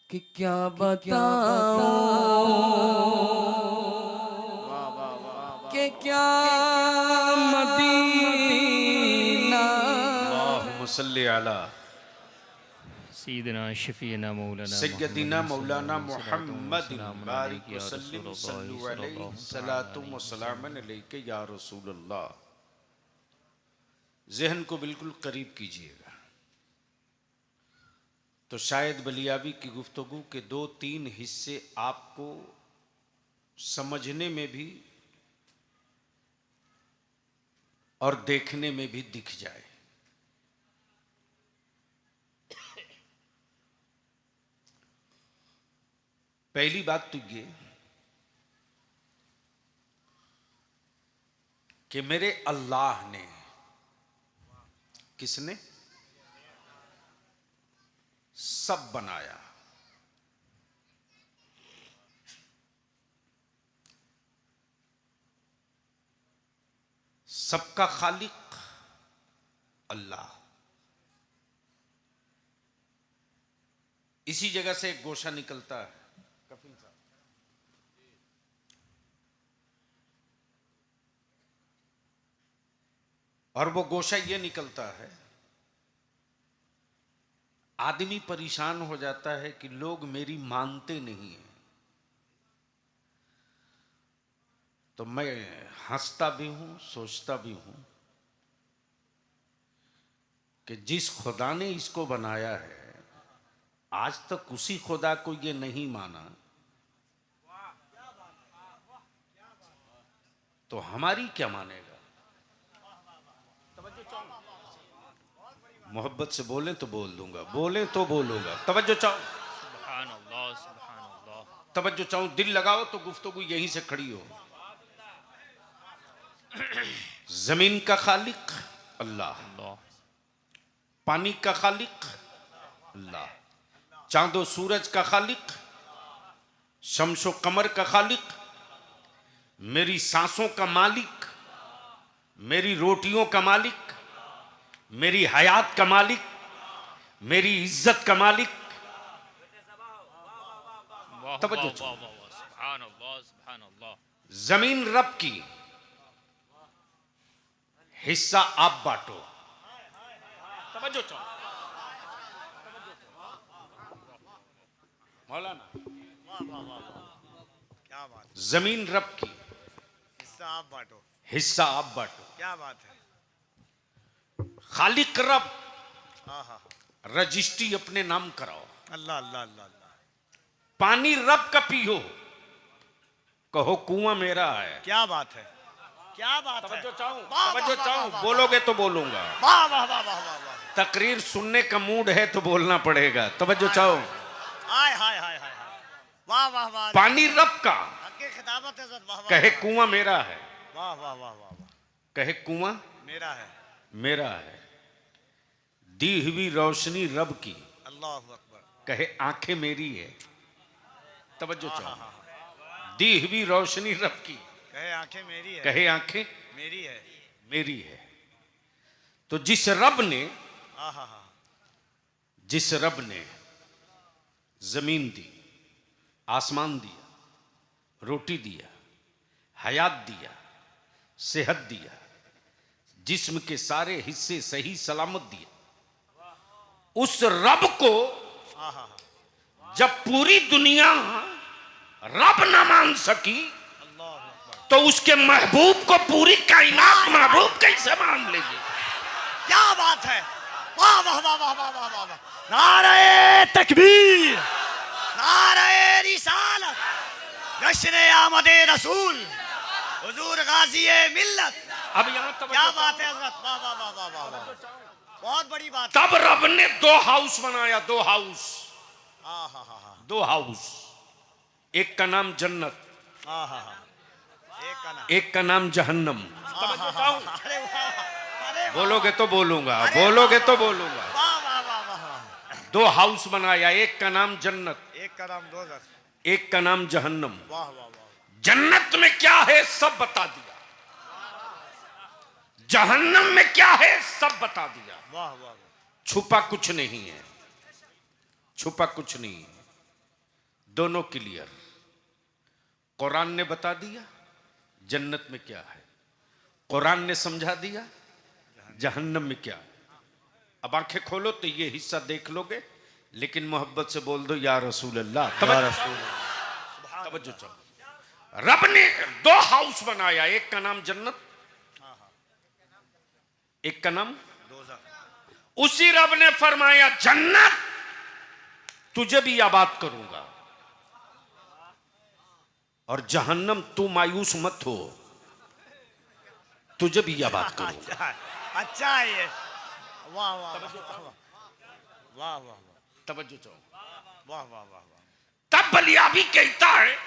कि क्या बताऊं कि क्या मदीना। अल्लाहुम्मा सल्ली अला सैयदना शफीना मौलाना सय्यदिना मौलाना मुहम्मदिन मुहम्मद बारिक वसल्लिम सल्लु अलैहि सलातु व सलामन अलैके या रसूल अल्लाह। ज़हन को बिल्कुल करीब कीजिएगा तो शायद बलियाबी की गुफ्तगू के 2-3 हिस्से आपको समझने में भी और देखने में भी दिख जाए। पहली बात तो ये कि मेरे अल्लाह ने, किसने? सब बनाया। सबका खालिक अल्लाह। इसी जगह से एक गोशा निकलता है, कफील साहब, और वो गोशा ये निकलता है, आदमी परेशान हो जाता है कि लोग मेरी मानते नहीं हैं, तो मैं हंसता भी हूं, सोचता भी हूं कि जिस खुदा ने इसको बनाया है आज तक उसी खुदा को ये नहीं माना, तो हमारी क्या मानेगा? मोहब्बत से बोले तो बोल दूंगा, बोले तो बोलूंगा। तवज्जो चाहो, सुभान अल्लाह सुभान अल्लाह। तवज्जो चाहो, दिल लगाओ तो गुफ्तगू यहीं से खड़ी हो। जमीन का खालिक अल्लाह, पानी का खालिक अल्लाह, चांदो सूरज का खालिक, शमशो कमर का खालिक, मेरी सांसों का मालिक, मेरी रोटियों का मालिक, मेरी हयात का मालिक, मेरी इज्जत का मालिक। तवज्जो चाहो, सुभान अल्लाह सुभान अल्लाह। जमीन रब की, हिस्सा आप बांटो। तवज्जो चाहो मौलाना, क्या बात, जमीन रब की, हिस्सा आप बांटो। हिस्सा आप बांटो। क्या बात है। खालिक रब, हाँ हाँ, रजिस्ट्री अपने नाम कराओ। अल्लाह अल्लाह अल्लाह अल्लाह। पानी रब का पियो, कहो कुआं मेरा है। क्या बात है, क्या बात है। तवज्जो चाहूं, वाह, वाह, तवज्जो वाह, चाहूं, वाह, बोलोगे तो बोलूंगा। वाह वाह वाह वाह वाह वाह। तकरीर सुनने का मूड है तो बोलना पड़ेगा। तवज्जो चाहो, हाय हाय हाय हाय। वाह वाह वाह। पानी रब का, आगे खिताबत है सर। वाह वाह। कहे कुआं मेरा है। वाह वाह वाह वाह वाह। कहे कुआं मेरा है। मेरा है। दी हुई रोशनी रब की, अल्लाह अकबर। कहे आंखें मेरी है। तवज्जो हाँ, चाहो, हाँ, दी हुई रोशनी रब की, कहे आंखें मेरी है। कहे आंखें मेरी है। मेरी है। तो जिस रब ने, हाँ हाँ हाँ। जिस रब ने जमीन दी, आसमान दिया, रोटी दिया, हयात दिया, सेहत दिया, जिस्म के सारे हिस्से सही सलामत दिए, उस रब को हाँ हाँ हाँ। जब पूरी दुनिया रब न मान सकी अल्लाह अकबर। तो उसके महबूब को पूरी कायनात महबूब कैसे मान लेगी? क्या बात है। वाह वाह वाह वाह वाह वाह वाह। नारे तकबीर, नारे रिसालत, जश्न आमदे रसूल, हुजूर गाजी मिल्लत। अब यहाँ क्या बात है हजरत। वाह वाह वाह वाह वाह वाह। बहुत बड़ी बात है। तब रब ने 2 हाउस बनाया, 2 हाउस, हाँ हाँ हाँ हाँ 2 हाउस। एक का नाम जन्नत, हाँ हाँ हाँ। एक का नाम, एक का नाम जहन्नम। हाँ, हाँ, हाँ, अरे वाह, अरे वाह, बोलोगे तो बोलूंगा, अरे बोलोगे वाह, तो बोलूंगा। वाह वाह वाह वाह वाह। 2 हाउस बनाया, एक का नाम जन्नत, एक का नाम दोज़ख। एक का नाम जहन्नम। वाह वाह वाह। जन्नत में क्या है सब बता दिया, जहन्नम में क्या है सब बता दिया। वाह वाह वाह। छुपा कुछ नहीं है, छुपा कुछ नहीं है। दोनों क्लियर। कुरान ने बता दिया जन्नत में क्या है, कुरान ने समझा दिया जहन्नम में क्या है। अब आंखें खोलो तो ये हिस्सा देख लोगे, लेकिन मोहब्बत से बोल दो या रसूल अल्लाह। तवज्जो चलो। रब ने दो हाउस बनाया, एक का नाम जन्नत, एक का नाम उसी रब ने फरमाया जन्नत तुझे भी आबाद करूंगा, और जहन्नम तू मायूस मत हो, तुझे भी आबाद करूंगा। अच्छा है ये। वाह वाह वाह वाह तवज्जो चाहो। वाह वाह वाह। तब बलियाबी कहता है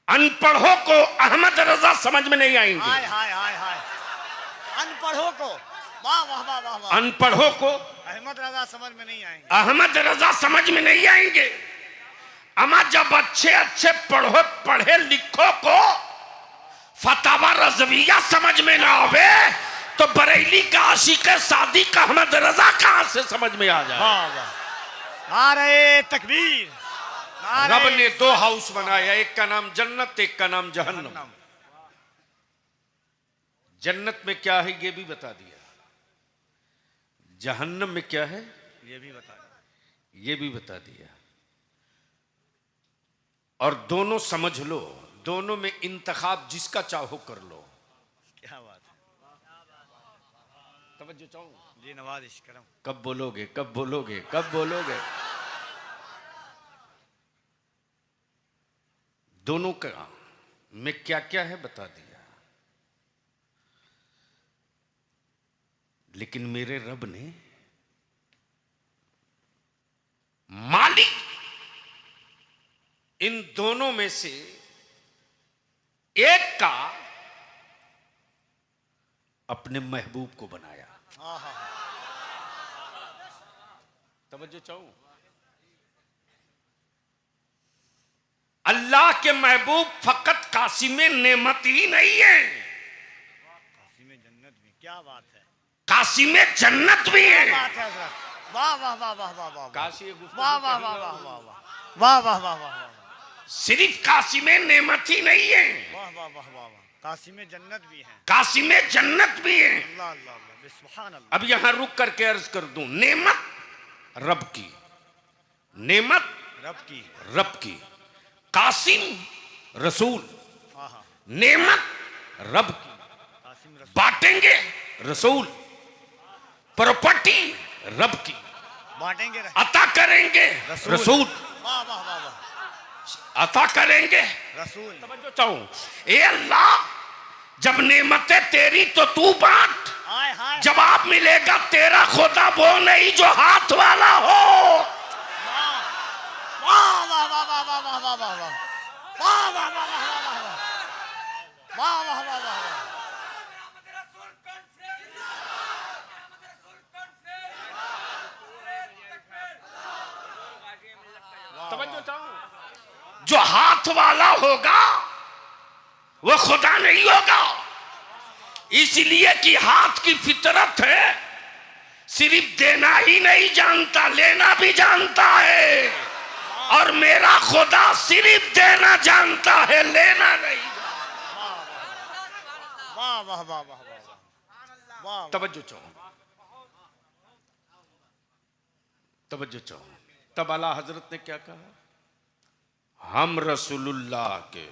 अनपढ़ों को अहमद रजा समझ में नहीं आएंगे। हाय हाय हाय हाय। अनपढ़ों को वाह वाह वाह वाह वाह। अनपढ़ों को अहमद रजा समझ में नहीं आएंगे। अहमद रजा समझ में नहीं आएंगे। अमा जब अच्छे अच्छे पढ़े लिखों को फतावा रज़विया समझ में ना आवे तो बरेली का आशिक सादी का अहमद रजा कहां से समझ में आ जाए। वाह वाह। नारे तकबीर। रब ने दो हाउस बनाया, एक का नाम जन्नत, एक का नाम जहन्नम। जन्नत में क्या है ये भी बता दिया, जहन्नम में क्या है ये भी बता दिया, ये भी बता दिया। और दोनों समझ लो, दोनों में इंतखाब जिसका चाहो कर लो। क्या बात है। तवज्जो चाहो जी नवाजिश करम। कब बोलोगे, कब बोलोगे, कब बोलोगे। दोनों का में क्या क्या है बता दिया, लेकिन मेरे रब ने मालिक इन दोनों में से एक का अपने महबूब को बनाया। तवज्जो चाहो। अल्लाह के महबूब फकत कासिम नेमत ही नहीं है, कासिम जन्नत भी। क्या बात है। कासिम जन्नत भी है। बात है हज़रत। वाह वाह वाह वाह वाह वाह। काशी वाह वाह वाह वाह वाह वाह वाह वाह वाह। सिर्फ कासिम नेमत ही नहीं है, वाह वाह वाह वाह। कासिम जन्नत भी है। कासिम जन्नत भी है। अल्लाह अल्लाह अल्लाह। सुभान अल्लाह। अब यहां रुक करके अर्ज कर दूं, नेमत रब की, नेमत रब की। रब की, कासिम रसूल, हाँ। नेमत रब की, कासिम रसूल। बांटेंगे रसूल, प्रॉपर्टी रब की, बांटेंगे अता करेंगे रसूल, वाह वाह वाह वाह। अता करेंगे रसूल। समझो चाहूं, ए अल्लाह जब नेमतें तेरी तो तू बांट, हाय हाय। जवाब मिलेगा तेरा खुदा वो नहीं जो हाथ वाला हो। वाह वाह वाह वाह वाह वाह वाह वाह वाह। वाह वाह वाह वाह वाह वाह वाह। वाह वाह वाह वाह वाह। तवज्जो चाहो। जो हाथ वाला होगा वो खुदा नहीं होगा, इसलिए कि हाथ की फितरत है, सिर्फ देना ही नहीं जानता, लेना भी जानता है। और मेरा खुदा सिर्फ देना जानता है, लेना नहीं। वाह वाह वाह वाह वाह वाह। तवज्जो चाहो, तवज्जो चाहो। तब आला हजरत ने क्या कहा, हम रसूलुल्लाह के।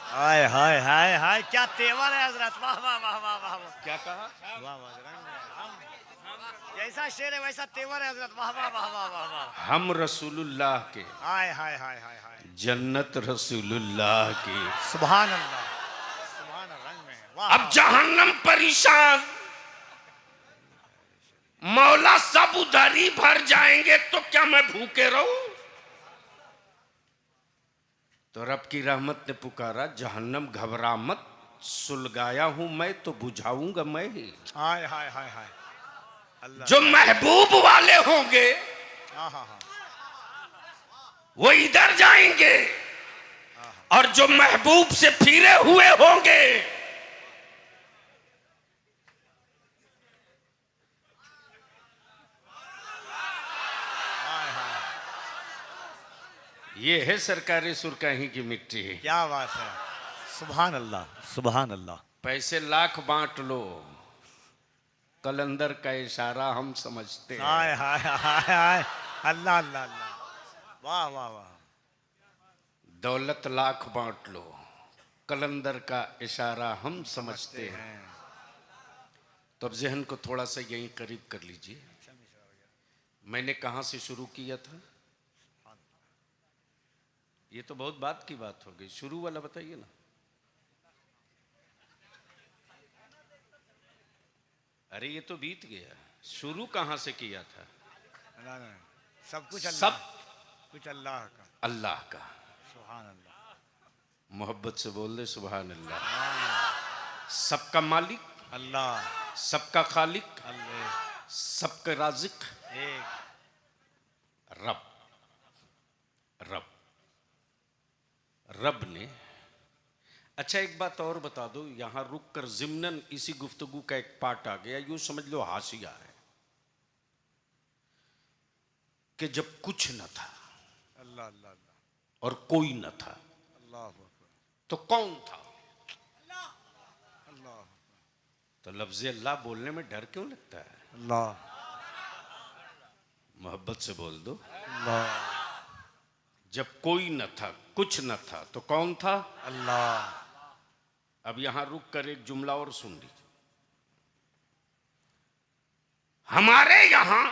हाय हाय हाय हाय। क्या तेवर है हजरत। वाह वाह वाह वाह वाह। क्या कहा, वाह वाह। जैसा शेर है वैसा तेवर है हजरत। वाह वाह वाह वाह वाह वाह। हम रसूलुल्लाह के, हाय हाय हाय हाय हाय। जन्नत रसूलुल्लाह की। सुभान अल्लाह। सुभान रंग में। वाह। अब जहन्नम परेशान, मौला सब उधर ही भर जाएंगे तो क्या मैं भूखे रहूं। तो रब की रहमत ने पुकारा, जहन्नम घबरा मत, सुलगाया हूं मैं तो बुझाऊंगा मैं ही। हाय हाय हाय हाय। अल्लाह। जो महबूब वाले होंगे हाँ हाँ हाँ। वो इधर जाएंगे, और जो महबूब से फिरे हुए होंगे ये है सरकारी सुरकाही की मिट्टी। क्या बात है, सुभान अल्लाह सुभान अल्लाह। पैसे लाख बांट लो, कलंदर का इशारा हम समझते हैं। हाय हाय हाय हाय, अल्लाह अल्लाह अल्लाह, वाह वाह वाह। दौलत लाख बांट लो, कलंदर का इशारा हम समझते हैं। तो अब जहन को थोड़ा सा यहीं करीब कर लीजिए। मैंने कहां से शुरू किया था? ये तो बहुत बात की बात हो गई, शुरू वाला बताइए ना। अरे ये तो बीत गया, शुरू कहां से किया था? सब कुछ अल्लाह, सब कुछ अल्लाह का, अल्लाह का। सुभान अल्लाह। मोहब्बत से बोल दे सुभान अल्लाह। सबका मालिक अल्लाह, सबका खालिक, अल्लाह सबका राजिक, एक रब। रब रब ने, अच्छा एक बात और बता दो, यहां रुक कर जिम्नन इसी गुफ्तगू का एक पार्ट आ गया, यूं समझ लो हाशिया है कि जब कुछ न था अल्लाह अल्लाह अल्लाह, और कोई न था, अल्लाह तो कौन था? अल्लाह तो लफ्ज़ अल्लाह बोलने में डर क्यों लगता है? अल्लाह मोहब्बत से बोल दो। अल्लाह जब कोई न था, कुछ न था, तो कौन था? अल्लाह। अब यहां रुक कर एक जुमला और सुन लीजिए। हमारे यहां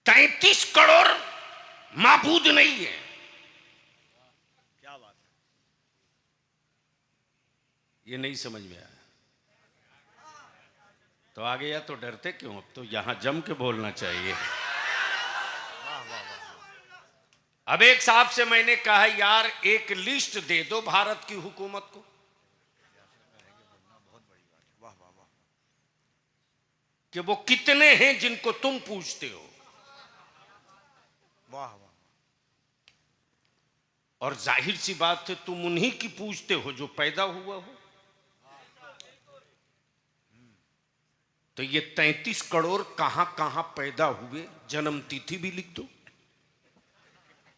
33 करोड़ माबूद नहीं है। क्या बात है, ये नहीं समझ में आया तो आगे या तो डरते क्यों? अब तो यहां जम के बोलना चाहिए। अब एक साहब से मैंने कहा यार एक लिस्ट दे दो भारत की हुकूमत को, वाह वाह वाह, कि वो कितने हैं जिनको तुम पूछते हो, वाह वाह। और जाहिर सी बात है तुम उन्हीं की पूछते हो जो पैदा हुआ हो। तो ये 33 करोड़ कहां कहां पैदा हुए, जन्म तिथि भी लिख दो।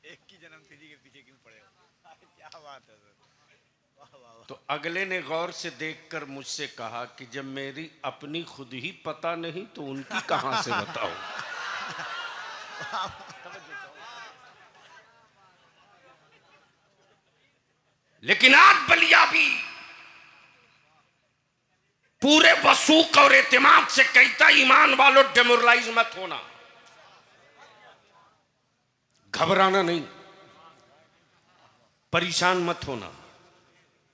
एक की जन्म तिथि के पीछे क्यों पड़े हो? क्या बात है सर, वाह वाह वाह। तो अगले ने गौर से देखकर मुझसे कहा कि जब मेरी अपनी खुद ही पता नहीं तो उनकी कहां से बताओ। लेकिन आज बलिया भी पूरे वसूख और एतमाद से कहता, ईमान वालों डेमोरलाइज मत होना, घबराना नहीं, परेशान मत होना,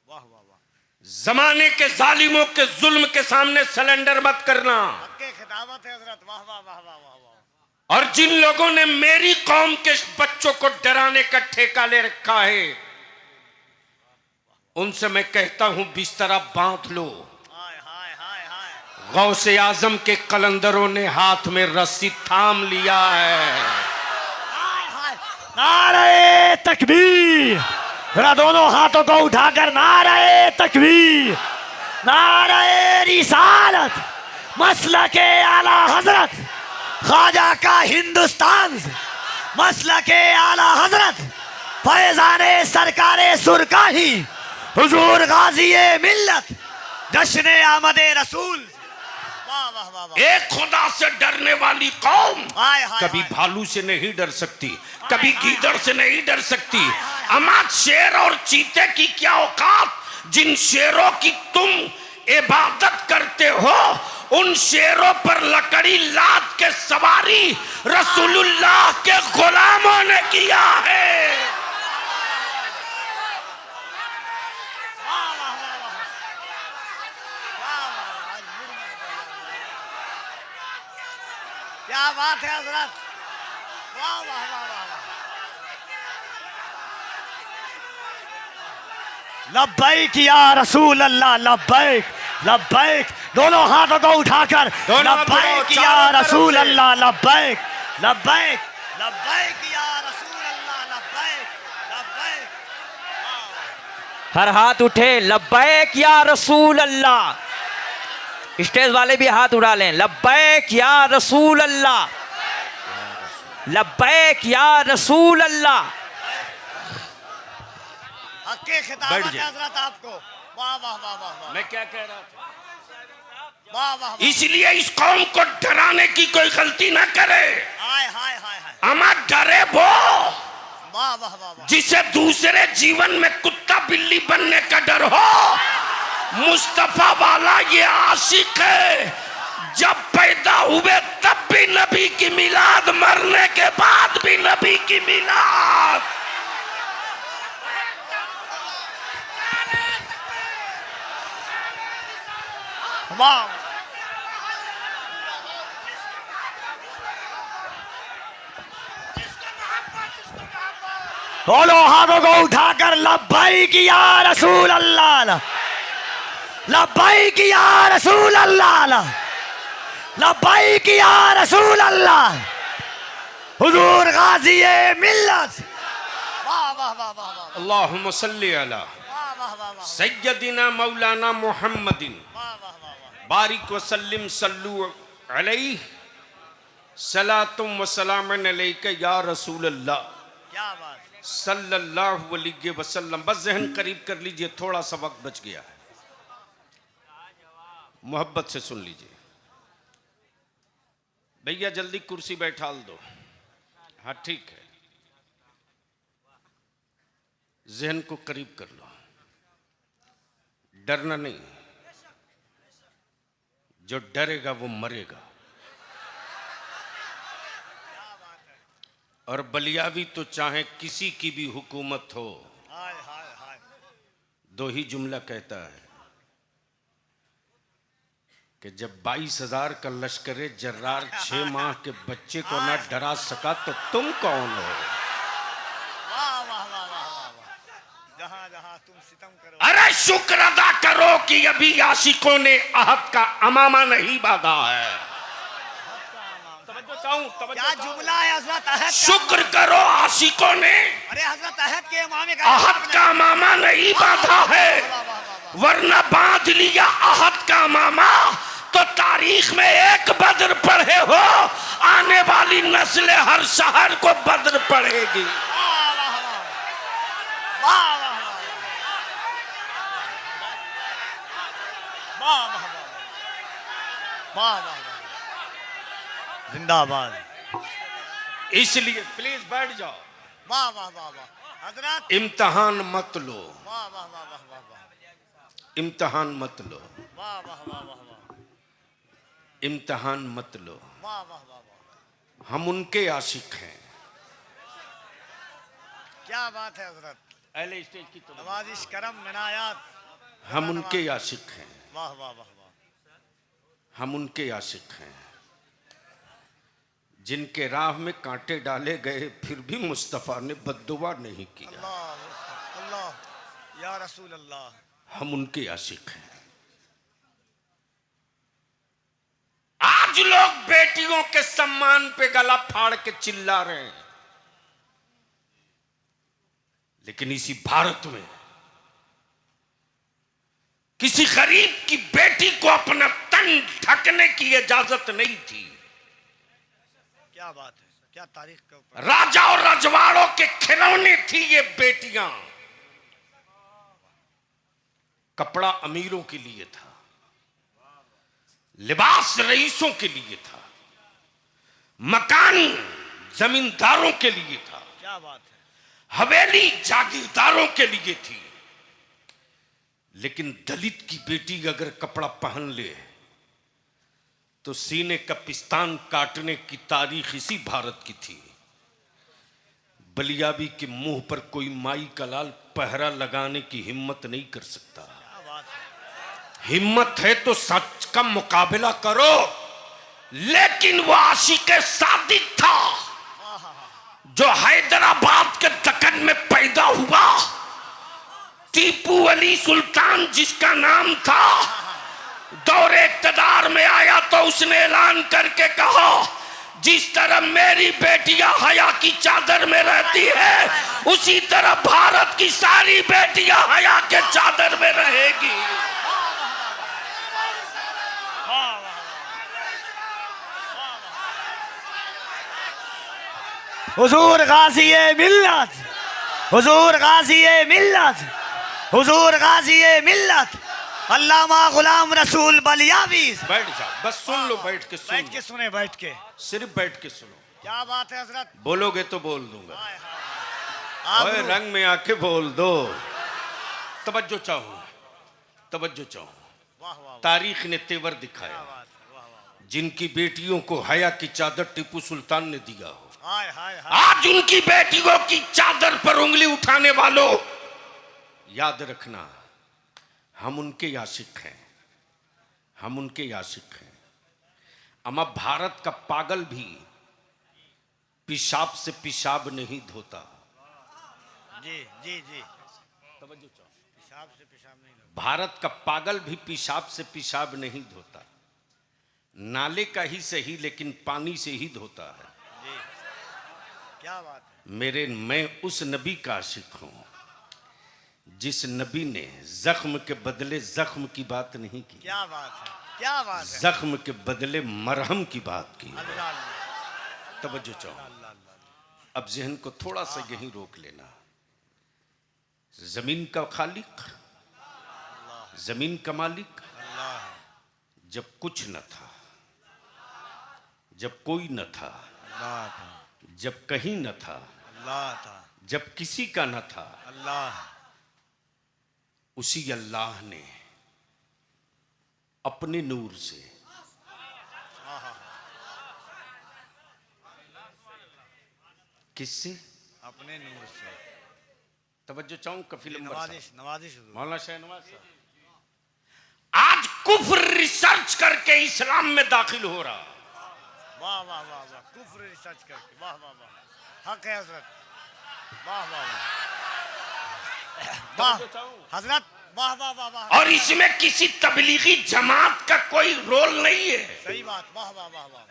वाह वाह वाह। जमाने के जालिमों के जुल्म के सामने सरेंडर मत करना। हक़ खिताबत है हजरत, वाह वाह वाह वाह वाह वाह। और जिन लोगों ने मेरी कौम के बच्चों को डराने का ठेका ले रखा है, उनसे मैं कहता हूं बिस्तरा बांध लो। हाय हाय हाय हाय, गौसे आजम के कलंदरों ने हाथ में रस्सी थाम लिया है। हाय हाय। नारे तकबीर, जरा दोनों हाथों को उठाकर नारे तकबीर, नारे रिसालत, मसलके आला हजरत, ख्वाजा का हिंदुस्तान, मसलके आला हजरत, फैजाने सरकारे सुरकाही, हुजूर गाज़ी मिल्लत, जश्न आमदे रसूल। वाह वाह वाह वाह। एक खुदा से डरने वाली कौम हाय हाय कभी हाय। भालू से नहीं डर सकती, कभी गीदड़ से नहीं डर सकती। अमा शेर और चीते की क्या औकात, जिन शेरों की तुम इबादत करते हो, उन शेरों पर लकड़ी लाद के सवारी रसूलुल्लाह के गुलामों ने किया है। क्या बात है हजरत, वाह वाह वाह वाह वाह। लब्बैक या रसूल अल्लाह, लब्बैक लब्बैक, दोनों हाथों को उठाकर दोनों हाथ उठाओ, लब्बैक या चारों तरफ रसूल से। अल्लाह, लब्बैक लब्बैक लब्बैक या रसूल अल्लाह, लब्बैक लब्बैक। हर हाथ उठे, लब्बैक या रसूल अल्लाह। स्टेज वाले भी हाथ उठा लें, लब्बैक या रसूल अल्लाह। लब्बैक या रसूल अल्लाह। हक़ खिताबत बैठ है जाए। हजरत आपको। वाह वाह वाह वाह वाह मैं क्या कह रहा था? वाह वाह इसलिए इस कौम को डराने की कोई गलती ना करे। हाय हाय हाय हाय अमा डरे वो वाह वाह वाह वाह जिसे दूसरे जीवन में कुत्ता बिल्ली बनने का डर हो। मुस्तफा वाला ये आशिक है, जब पैदा हुए तब भी नबी की मिलाद, मरने के बाद भी नबी की मिलाद। वाह। बोलो हाथों को उठाकर लब्बैक या रसूल अल्लाह, लब्बैक या रसूल अल्लाह, लब्बैक या रसूल अल्लाह, हुजूर गाजी मिल्लत। वाह वाह वाह वाह वाह अल्लाहुम्मा सल्ली अला वाह वाह वाह वाह सय्यदिना मौलाना मुहम्मदिन वाह वाह वाह बारिक वसल्लिम सल्लु अलैहि सलातुम व सलामन अलैका या रसूल अल्लाह क्या बात। सल्लल्लाहु अलैहि वसल्लम। बस जहन करीब कर लीजिए, थोड़ा सा वक्त बच गया है, मोहब्बत से सुन लीजिए। भैया जल्दी कुर्सी बैठाल दो। हाँ ठीक है, जहन को करीब कर लो, डरना नहीं। जो डरेगा वो मरेगा। और बलियावी तो चाहे किसी की भी हुकूमत हो, हाय हाय हाय दो ही जुमला कहता है कि जब 22,000 का लश्करे जर्रार 6 माह के बच्चे को ना डरा सका तो तुम कौन हो? वाह वाह वाह वाह वाह वाह। जहां जहां तुम सितम करो। अरे शुक्र अदा करो कि अभी आशिकों ने अहद का अमामा नहीं बांधा है। तवज्जो चाहूं, तवज्जो क्या चाहूं। जुमला है हजरत अहद का। शुक्र करो आशिकों ने अरे हजरत अहद के इमाम का अहद का अमामा नहीं बांधा है, वाह वाह वाह वरना बांध लिया अहद का अमामा तो तारीख में एक बद्र पढ़े हो, आने वाली नस्ल हर शहर को बद्र पढ़ेगी। वाह वाह वाह वाह वाह वाह वाह वाह जिंदाबाद। इसलिए प्लीज बैठ जाओ। वाह वाह वाह वाह हजरत। इम्तिहान मत लो, वाह वाह वाह वाह वाह वाह इम्तिहान मत लो, वाह वाह वाह वाह इम्तिहान मत लो। वाह वाह वाह वाह। हम उनके आशिक हैं। क्या बात है हजरत। अहले स्टेज की तो नवाजिश करम मिनायात। हम उनके आशिक हैं, वाह वाह वाह वाह। हम उनके आशिक हैं जिनके राह में कांटे डाले गए फिर भी मुस्तफ़ा ने बद्दुआ नहीं किया। अल्लाह अल्लाह या रसूल अल्लाह। हम उनके आशिक हैं। आज लोग बेटियों के सम्मान पे गला फाड़ के चिल्ला रहे हैं, लेकिन इसी भारत में किसी गरीब की बेटी को अपना तन ढकने की इजाजत नहीं थी। क्या बात है। क्या तारीख के ऊपर। राजा और रजवाड़ों के खिलौने थी ये बेटियां। कपड़ा अमीरों के लिए था, लिबास रईसों के लिए था, मकान जमींदारों के लिए था, क्या बात है। हवेली जागीरदारों के लिए थी। लेकिन दलित की बेटी अगर कपड़ा पहन ले तो सीने का पिस्तान काटने की तारीख इसी भारत की थी। बलियाबी के मुंह पर कोई माई का लाल पहरा लगाने की हिम्मत नहीं कर सकता। क्या बात है। हिम्मत है तो सच का मुकाबला करो। लेकिन वो आशिक़े सादिक था जो हैदराबाद के दक्कन में पैदा हुआ। टीपू अली सुल्तान जिसका नाम था, दौरे इक़्तिदार में आया तो उसने ऐलान करके कहा, जिस तरह मेरी बेटियां हया की चादर में रहती है उसी तरह भारत की सारी बेटियां हया के चादर में रहेगी। हुजूर गाजी मिल्लत, हुजूर गाजी मिल्लत, हुजूर गाजी मिल्लत, अल्लामा गुलाम रसूल बलियावीज। बैठ जाओ, बस सुन लो, बैठ के सुन बैठ के सुने, बैठ के। सिर्फ बैठ के सुनो। क्या बात है हजरत। बोलोगे तो बोल दूंगा। आप ओए रंग में आके बोल दो। तवज्जो चाहो, तवज्जो चाहो। वाह वाह तारीख ने तेवर दिखाया, जिनकी बेटियों को हया की चादर टिप्पू सुल्तान ने दिया हो, हाय हाय हाय। आज उनकी बेटियों की चादर पर उंगली उठाने वालों, याद रखना हम उनके आशिक हैं, हम उनके आशिक हैं। अमा भारत का पागल भी पेशाब से पेशाब नहीं धोता। जी जी जी। पेशाब से पेशाब नहीं धोता। भारत का पागल भी पेशाब से पेशाब नहीं धोता, नाले का ही सही लेकिन पानी से ही धोता है। जी क्या बात है। मैं उस नबी का आशिक हूं जिस नबी ने जख्म के बदले जख्म की बात नहीं की। क्या बात है, क्या बात है। जख्म के बदले मरहम की बात की। अल्लाह अल्लाह। तवज्जो चाहो। अब जहन को थोड़ा सा यहीं रोक लेना। जमीन का खालिक, जमीन का मालिक, अल्लाह जब कुछ न था, जब कोई न था, अल्लाह था, जब कहीं न था, अल्लाह था, जब किसी का न था, अल्लाह। उसी अल्लाह ने अपने नूर से किससे? अपने नूर से। तवज्जो चाहूं कफील अंबर साहब। नवाजिश नवाजिश हुजूर। मौलाना शहनवाज साहब, आज कुफ्र रिसर्च करके इस्लाम में दाखिल हो रहा। वाह वाह वाह वाह। कुफ्र रिसर्च करके, वाह वाह वाह। हक है हजरत, वाह वाह वाह वाह हजरत, वाह वाह वाह वाह। और इसमें किसी तबलीगी जमात का कोई रोल नहीं है। सही बात, वाह वाह वाह वाह।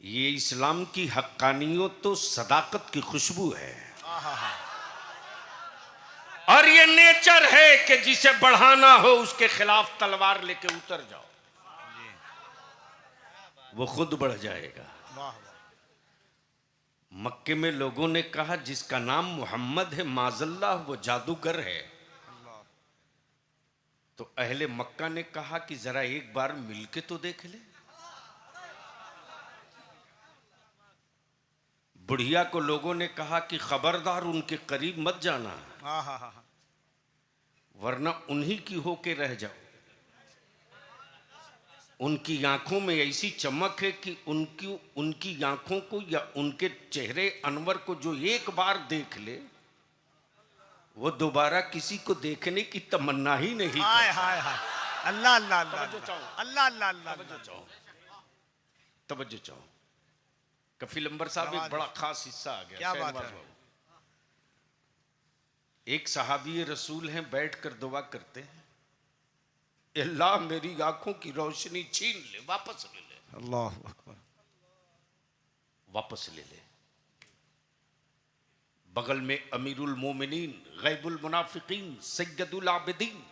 ये इस्लाम की हक्कानियत तो सदाकत की खुशबू है, और ये नेचर है कि जिसे बढ़ाना हो उसके खिलाफ तलवार लेके उतर जाओ, वो खुद बढ़ जाएगा। वाह। मक्के में लोगों ने कहा जिसका नाम मोहम्मद है माजल्ला वो जादूगर है, तो अहले मक्का ने कहा कि जरा एक बार मिलके तो देख ले। बुढ़िया को लोगों ने कहा कि खबरदार उनके करीब मत जाना, वरना उन्हीं की होके रह जाओ। उनकी आंखों में ऐसी चमक है कि उनकी आंखों को या उनके चेहरे अनवर को जो एक बार देख ले वो दोबारा किसी को देखने की तमन्ना ही नहीं करता। हाय हाय हाय। अल्लाह अल्लाह अल्लाह अल्लाह अल्लाह अल्लाह। तवज्जो चाहो। कफील अंबर साहब एक बड़ा खास हिस्सा आ गया। क्या बात है। एक सहाबी रसूल हैं, बैठकर दुआ करते हैं, अल्लाह मेरी आंखों की रोशनी छीन ले, वापस ले ले। अल्लाह अकबर। वापस ले ले। बगल में अमीरुल मोमिनीन गैबुल मुनाफिकीन सैयदुल आबिदीन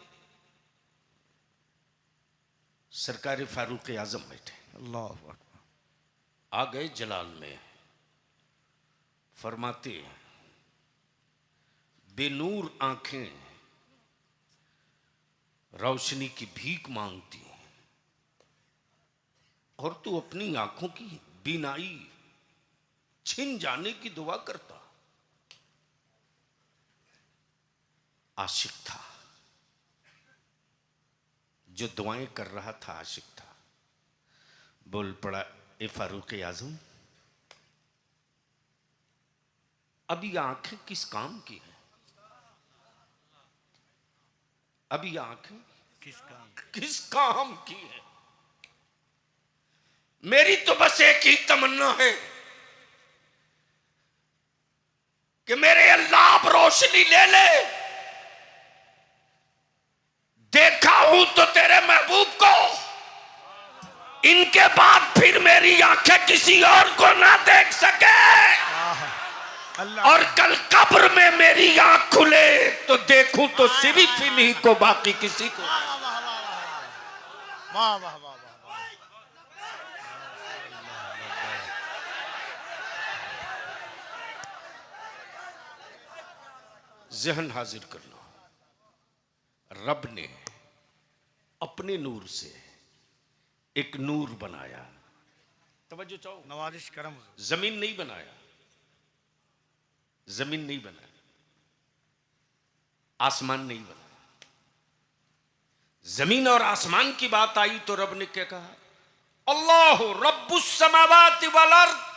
सरकार फारूक आजम बैठे। अल्लाह अकबर। आ गए जलाल में, फरमाते बेनूर आंखें रोशनी की भीख मांगती, और तू अपनी आंखों की बीनाई छिन जाने की दुआ करता। आशिक था, जो दुआएं कर रहा था आशिक था। बोल पड़ा, ए फारूक आजम, अब ये आंखें किस काम की हैं? अब ये आंखें किस काम की है? मेरी तो बस एक ही तमन्ना है कि मेरे अल्लाह आप रोशनी ले ले। देखा हूं तो तेरे महबूब को, इनके बाद फिर मेरी आंखें किसी और को ना देख सके, और कल कब्र में मेरी आंख खुले तो देखूं तो सिर्फ इन्हीं को, बाकी किसी को। वाह वाह वाह वाह। जहन हाजिर कर लो। रब ने अपने नूर से एक नूर बनाया। तवज्जो चाहो, नवाजिश करम। जमीन नहीं बनाया, जमीन नहीं बनाया, आसमान नहीं बनाया। जमीन और आसमान की बात आई तो रब ने क्या कहा? अल्लाह रब्बुस समावाति वल अर्द,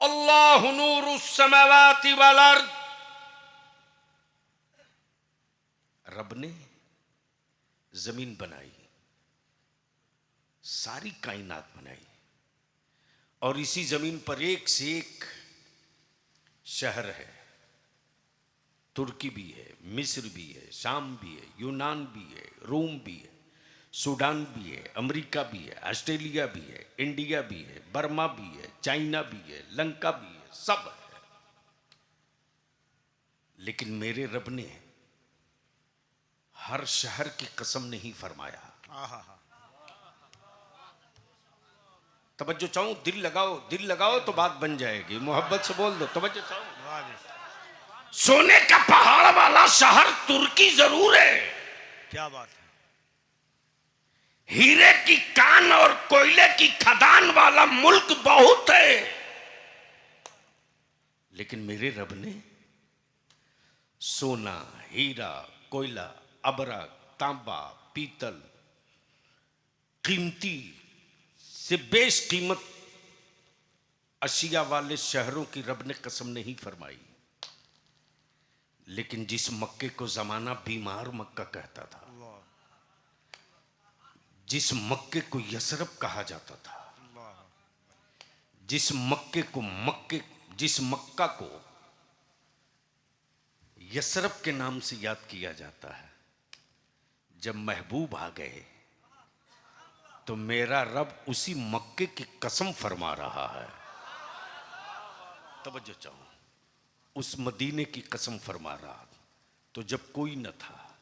अल्लाह नूरुस समावाति वल अर्द। रब ने जमीन बनाई, सारी कायनात बनाई, और इसी जमीन पर एक से एक शहर है। तुर्की भी है, मिस्र भी है, शाम भी है, यूनान भी है, रोम भी है, सूडान भी है, अमेरिका भी है, ऑस्ट्रेलिया भी है, इंडिया भी है, बर्मा भी है, चाइना भी है, लंका भी है, सब है। लेकिन मेरे रब ने हर शहर की कसम नहीं फरमाया। तवज्जो चाहूं, दिल लगाओ तो बात बन जाएगी। मोहब्बत से बोल दो, तवज्जो चाहूं। सोने का पहाड़ वाला शहर तुर्की जरूर है, क्या बात है। हीरे की कान और कोयले की खदान वाला मुल्क बहुत है, लेकिन मेरे रब ने सोना, हीरा, कोयला, अबरा, तांबा, पीतल, कीमती से बेशकीमत अशिया वाले शहरों की रब ने कसम नहीं फरमाई। लेकिन जिस मक्के को जमाना बीमार मक्का कहता था, जिस मक्के को यसरब कहा जाता था, जिस मक्का को यसरब के नाम से याद किया जाता है, जब महबूब आ गए तो मेरा रब उसी मक्के की कसम फरमा रहा है। तवज्जो चाहो, उस मदीने की कसम फरमा रहा। तो जब कोई न था,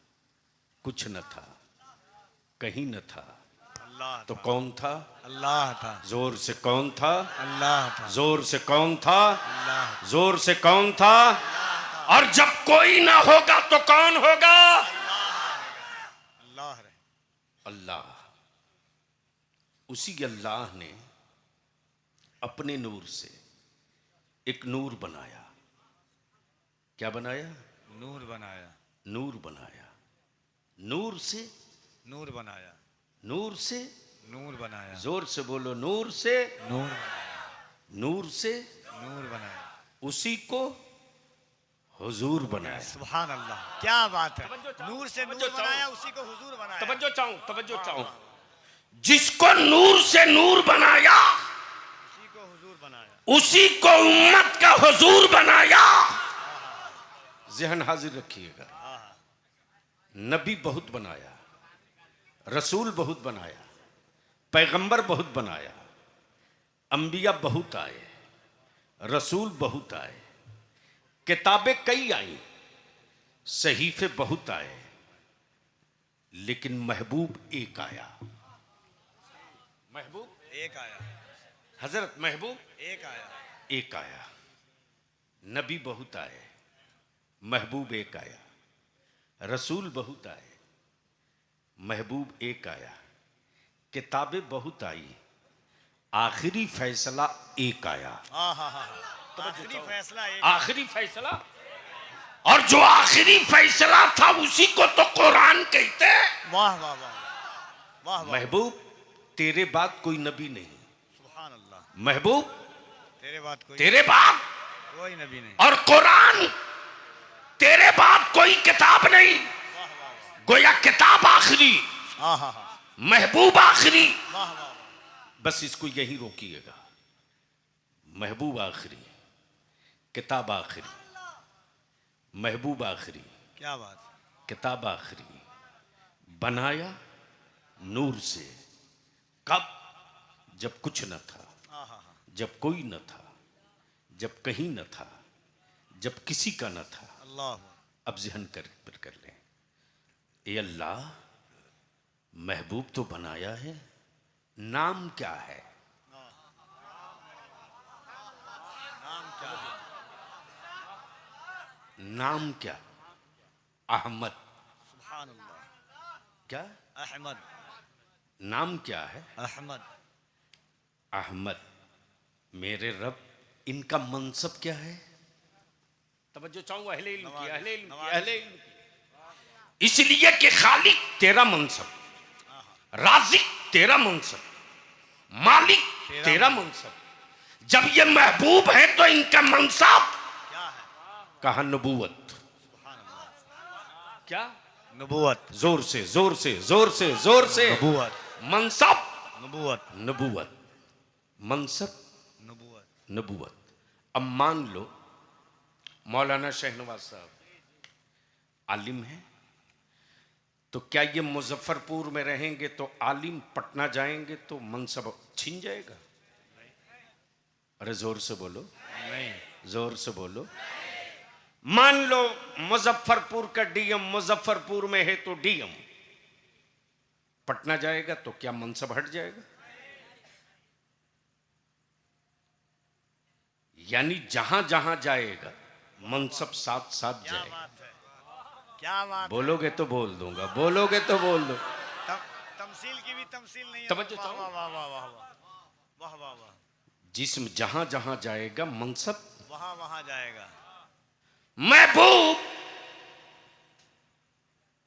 कुछ न था, कहीं न था, अल्लाह तो कौन था? अल्लाह था। जोर से कौन था? अल्लाह था। जोर से कौन था? अल्लाह। जोर से कौन था? और जब कोई ना होगा तो कौन होगा? अल्लाह है। अल्लाह। उसी अल्लाह ने अपने नूर से एक नूर बनाया। क्या बनाया? नूर बनाया। नूर बनाया। नूर से नूर बनाया। नूर से नूर बनाया। जोर से बोलो, नूर से नूर। नूर से नूर बनाया। उसी को हुजूर बनाया। सुभान अल्लाह, क्या बात है। नूर से नूर बनाया, उसी को हुजूर बनाया। तवज्जो चाहूं। जिसको नूर से नूर बनाया, उसी को हुजूर बनाया। उसी को उम्मत का हुजूर बनाया। ज़हन हाजिर रखिएगा। नबी बहुत बनाया, रसूल बहुत बनाया, पैगंबर बहुत बनाया, अंबिया बहुत आए, रसूल बहुत आए, किताबें कई आई, सहीफे बहुत आए, लेकिन महबूब एक आया। महबूब एक आया। हजरत महबूब एक आया। एक आया। नबी बहुत आए, महबूब एक आया, रसूल बहुत आए, महबूब एक आया, किताबें बहुत आई, आखिरी फैसला एक आया। आखिरी फैसला एक। आखिरी फैसला, और जो आखिरी फैसला था उसी को तो कुरान कहते हैं। वाह वाह वाह वाह वाह। महबूब तेरे बाद कोई नबी नहीं। सुभान अल्लाह। महबूब तेरे बाद कोई कोई नबी नहीं। और कुरान तेरे बाद कोई किताब नहीं। गोया किताब आखिरी, महबूब आखिरी। वाह वाह। बस इसको यही रोकिएगा। महबूब आखिरी, किताब आखिरी, महबूब आखिरी, क्या बात। किताब आखिरी। बनाया नूर से। कब? जब कुछ न था, जब कोई न था, जब कहीं न था, जब किसी का न था। अल्लाह। अब ज़हन कर लें, ये अल्लाह महबूब तो बनाया है, नाम क्या है? नाम क्या है? नाम क्या? अहमद। सुभान अल्लाह। क्या? अहमद। नाम क्या है? अहमद। अहमद। मेरे रब, इनका मनसब क्या है? तवज्जो चाहूंगा अहले इल्म की, अहले इल्म की, अहले इल्म की। इसलिए कि खालिक तेरा मनसब, राज़िक तेरा मनसब, मालिक तेरा मनसब। जब ये महबूब है तो इनका मनसब क्या है? कहा नबूवत। सुभान अल्लाह। क्या? नबूवत। जोर से जोर से जोर से जोर से। नबूवत। मनसब नबूवत। नबूवत, मनसब नबूवत। नबूवत। अब मान लो मौलाना शहनवाज साहब आलिम हैं, तो क्या ये मुजफ्फरपुर में रहेंगे तो आलिम, पटना जाएंगे तो मनसब छीन जाएगा? अरे जोर से बोलो, नहीं। जोर से बोलो। मान लो मुजफ्फरपुर का डीएम मुजफ्फरपुर में है तो डीएम पटना जाएगा तो क्या मनसब हट जाएगा? यानी जहां जहां जाएगा मनसब साथ साथ क्या जाएगा। बात है, क्या बात। बोलोगे तो बोल दूंगा, बोलोगे तो बोल दो। तमसील की भी तमसील नहीं है। तवज्जो वाह चाहो। वाह वाह वाह वाह वाह वाह वाह। जिस्म जहां जहां जाएगा मनसब वहां वहां जाएगा। महबूब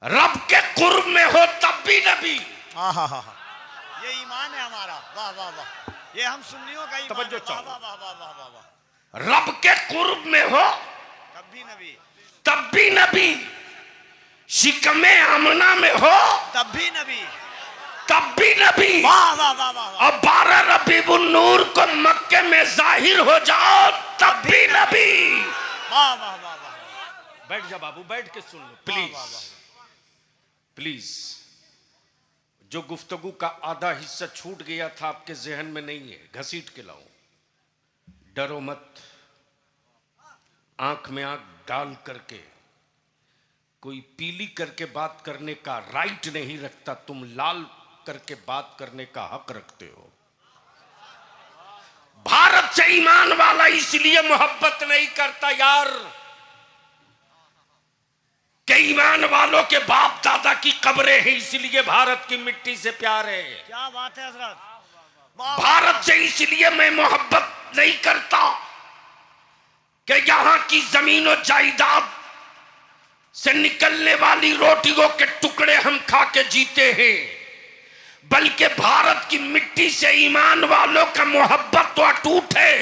रब के कुर्ब में हो तब भी नबी। हाँ हाँ हाँ, ये ईमान है हमारा। वाह वाह वाह, ये हम सुन्नियों का ईमान है। तवज्जो वाह चाहो। वाह वाह वाह वाह वाह वाह। रब के कुर्ब में हो तब भी नबी। तब भी नबी, शिकमे आमना में हो तब भी नबी। तब भी नबी। वाह वाह वाह वाह। और 12 रबीउन नूर को मक्के में जाहिर हो जाओ तब भी नबी। वाह वाह वाह वाह। बैठ जा बाबू, बैठ के सुन लो वाह, प्लीज वाह, वाह। प्लीज। जो गुफ्तगू का आधा हिस्सा छूट गया था आपके जहन में नहीं है, घसीट के लाऊं। डरो मत, आंख में आंख डाल करके कोई पीली करके बात करने का राइट नहीं रखता, तुम लाल करके बात करने का हक रखते हो। भारत से ईमान वाला इसलिए मोहब्बत नहीं करता यार कि ईमान वालों के बाप दादा की कब्रें हैं, इसलिए भारत की मिट्टी से प्यार है। क्या बात है हजरत। वाह, भारत से इसलिए मैं मोहब्बत नहीं करता कि यहां की जमीन और जायदाद से निकलने वाली रोटियों के टुकड़े हम खा के जीते हैं, बल्कि भारत की मिट्टी से ईमान वालों का मोहब्बत तो अटूट है,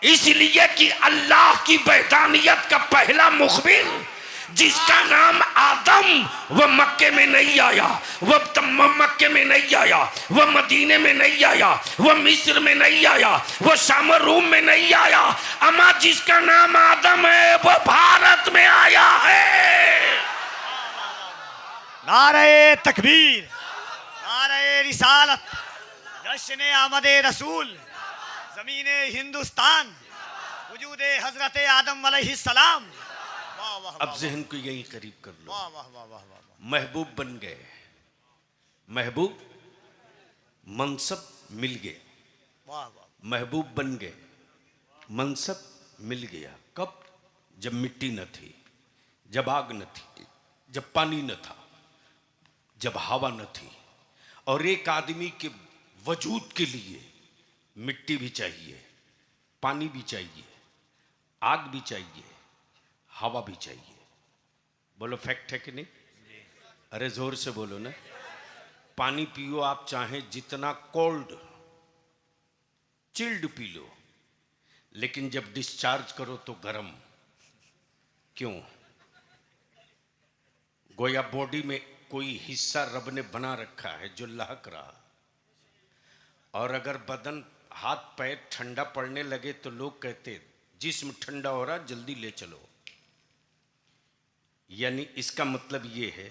इसलिए कि अल्लाह की वहदानियत का पहला मुखबिर जिसका नाम आदम, वह मक्के में नहीं आया, वह मक्के में नहीं आया, वह मदीने में नहीं आया, वह मिस्र में नहीं आया, वह शाम रूम में नहीं आया, अमा जिसका नाम आदम है वह भारत में आया है। नारे तकबीर, नारे रिसालत, जश्न आमदे रसूल, जमीने हिंदुस्तान, वजूदे हजरत आदम अलैहिस्सलाम। वाह वाह। अब जहन को यही करीब कर लो। वाह वाह वाह वाह वाह। महबूब बन गए, महबूब मनसब मिल गया, वाह वाह। महबूब बन गए, मनसब मिल गया। कब? जब मिट्टी न थी, जब आग न थी, जब पानी न था, जब हवा न थी। और एक आदमी के वजूद के लिए मिट्टी भी चाहिए, पानी भी चाहिए, आग भी चाहिए, हवा भी चाहिए। बोलो फैक्ट है कि नहीं? अरे जोर से बोलो ना। पानी पियो आप चाहे जितना कोल्ड चिल्ड पी लो, लेकिन जब डिस्चार्ज करो तो गर्म। क्यों? गोया बॉडी में कोई हिस्सा रब ने बना रखा है जो लहक रहा, और अगर बदन हाथ पैर ठंडा पड़ने लगे तो लोग कहते जिस्म ठंडा हो रहा, जल्दी ले चलो। यानी इसका मतलब ये है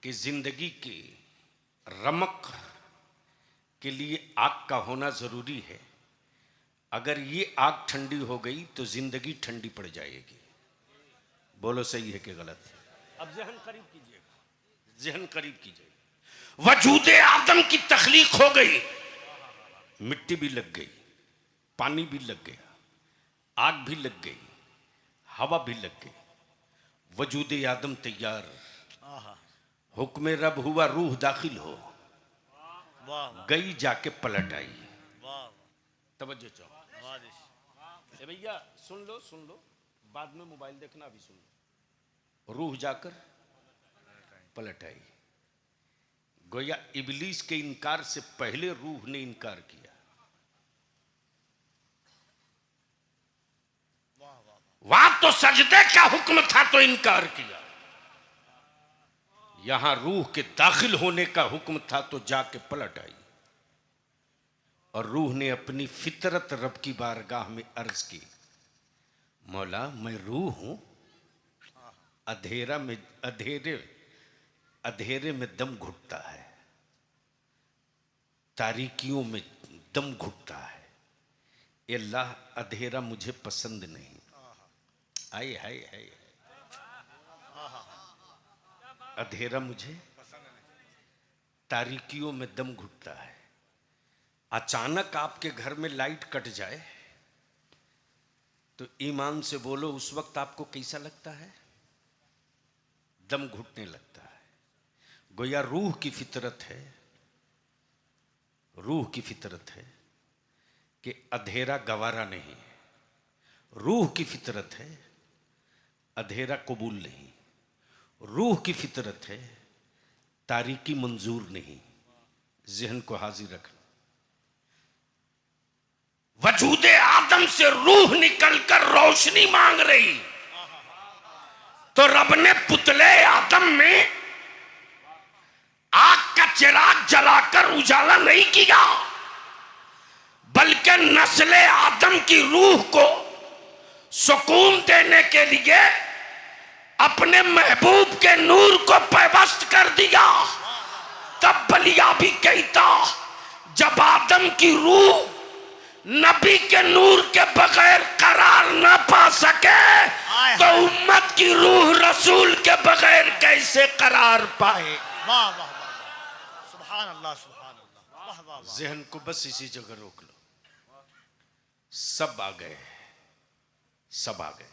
कि जिंदगी की रमक के लिए आग का होना जरूरी है। अगर ये आग ठंडी हो गई तो जिंदगी ठंडी पड़ जाएगी। बोलो सही है कि गलत है? अब जहन करीब कीजिएगा, जहन करीब कीजिएगा। वजूदे आदम की तख्लीक हो गई, मिट्टी भी लग गई, पानी भी लग गया, आग भी लग गई, हवा भी लग गई, वजूद आदम तैयार, आहा, हुक्म रब हुआ, रूह दाखिल हो वाह वाह गई, जाके पलट आई। वाह तवज्जो चाहो वाह वाह। ए भैया, सुन लो, बाद में मोबाइल देखना, अभी सुन लो। रूह जाकर पलट आई। गोया इबलीस के इनकार से पहले रूह ने इनकार किया। वहां तो सजदे का हुक्म था तो इनकार किया, यहां रूह के दाखिल होने का हुक्म था तो जाके पलट आई। और रूह ने अपनी फितरत रब की बारगाह में अर्ज की, मौला मैं रूह हूं, अंधेरे में दम घुटता है, तारीकियों में दम घुटता है, ये अल्लाह अंधेरा मुझे पसंद नहीं। आए हाय हाय, अंधेरा मुझे, तारीकियों में दम घुटता है। अचानक आपके घर में लाइट कट जाए तो ईमान से बोलो, उस वक्त आपको कैसा लगता है? दम घुटने लगता है। गोया रूह की फितरत है, रूह की फितरत है कि अंधेरा गवारा नहीं। रूह की फितरत है, अंधेरा कबूल नहीं। रूह की फितरत है, तारीकी मंजूर नहीं। जहन को हाजिर रखना। वजूद आदम से रूह निकलकर रोशनी मांग रही, तो रब ने पुतले आदम में आग का चिराग जलाकर उजाला नहीं किया, बल्कि नस्ले आदम की रूह को सुकून देने के लिए अपने महबूब के नूर को पैबस्त कर दिया। तब बलिया भी कहता, जब आदम की रूह नबी के नूर के बगैर करार न पा सके तो उम्मत की रूह रसूल के बगैर कैसे करार पाए? वाह वाह वाह, सुभान अल्लाह सुभान अल्लाह, वाह वाह वाह। जहन को बस इसी जगह रोक लो। सब आ गए, सब आ गए,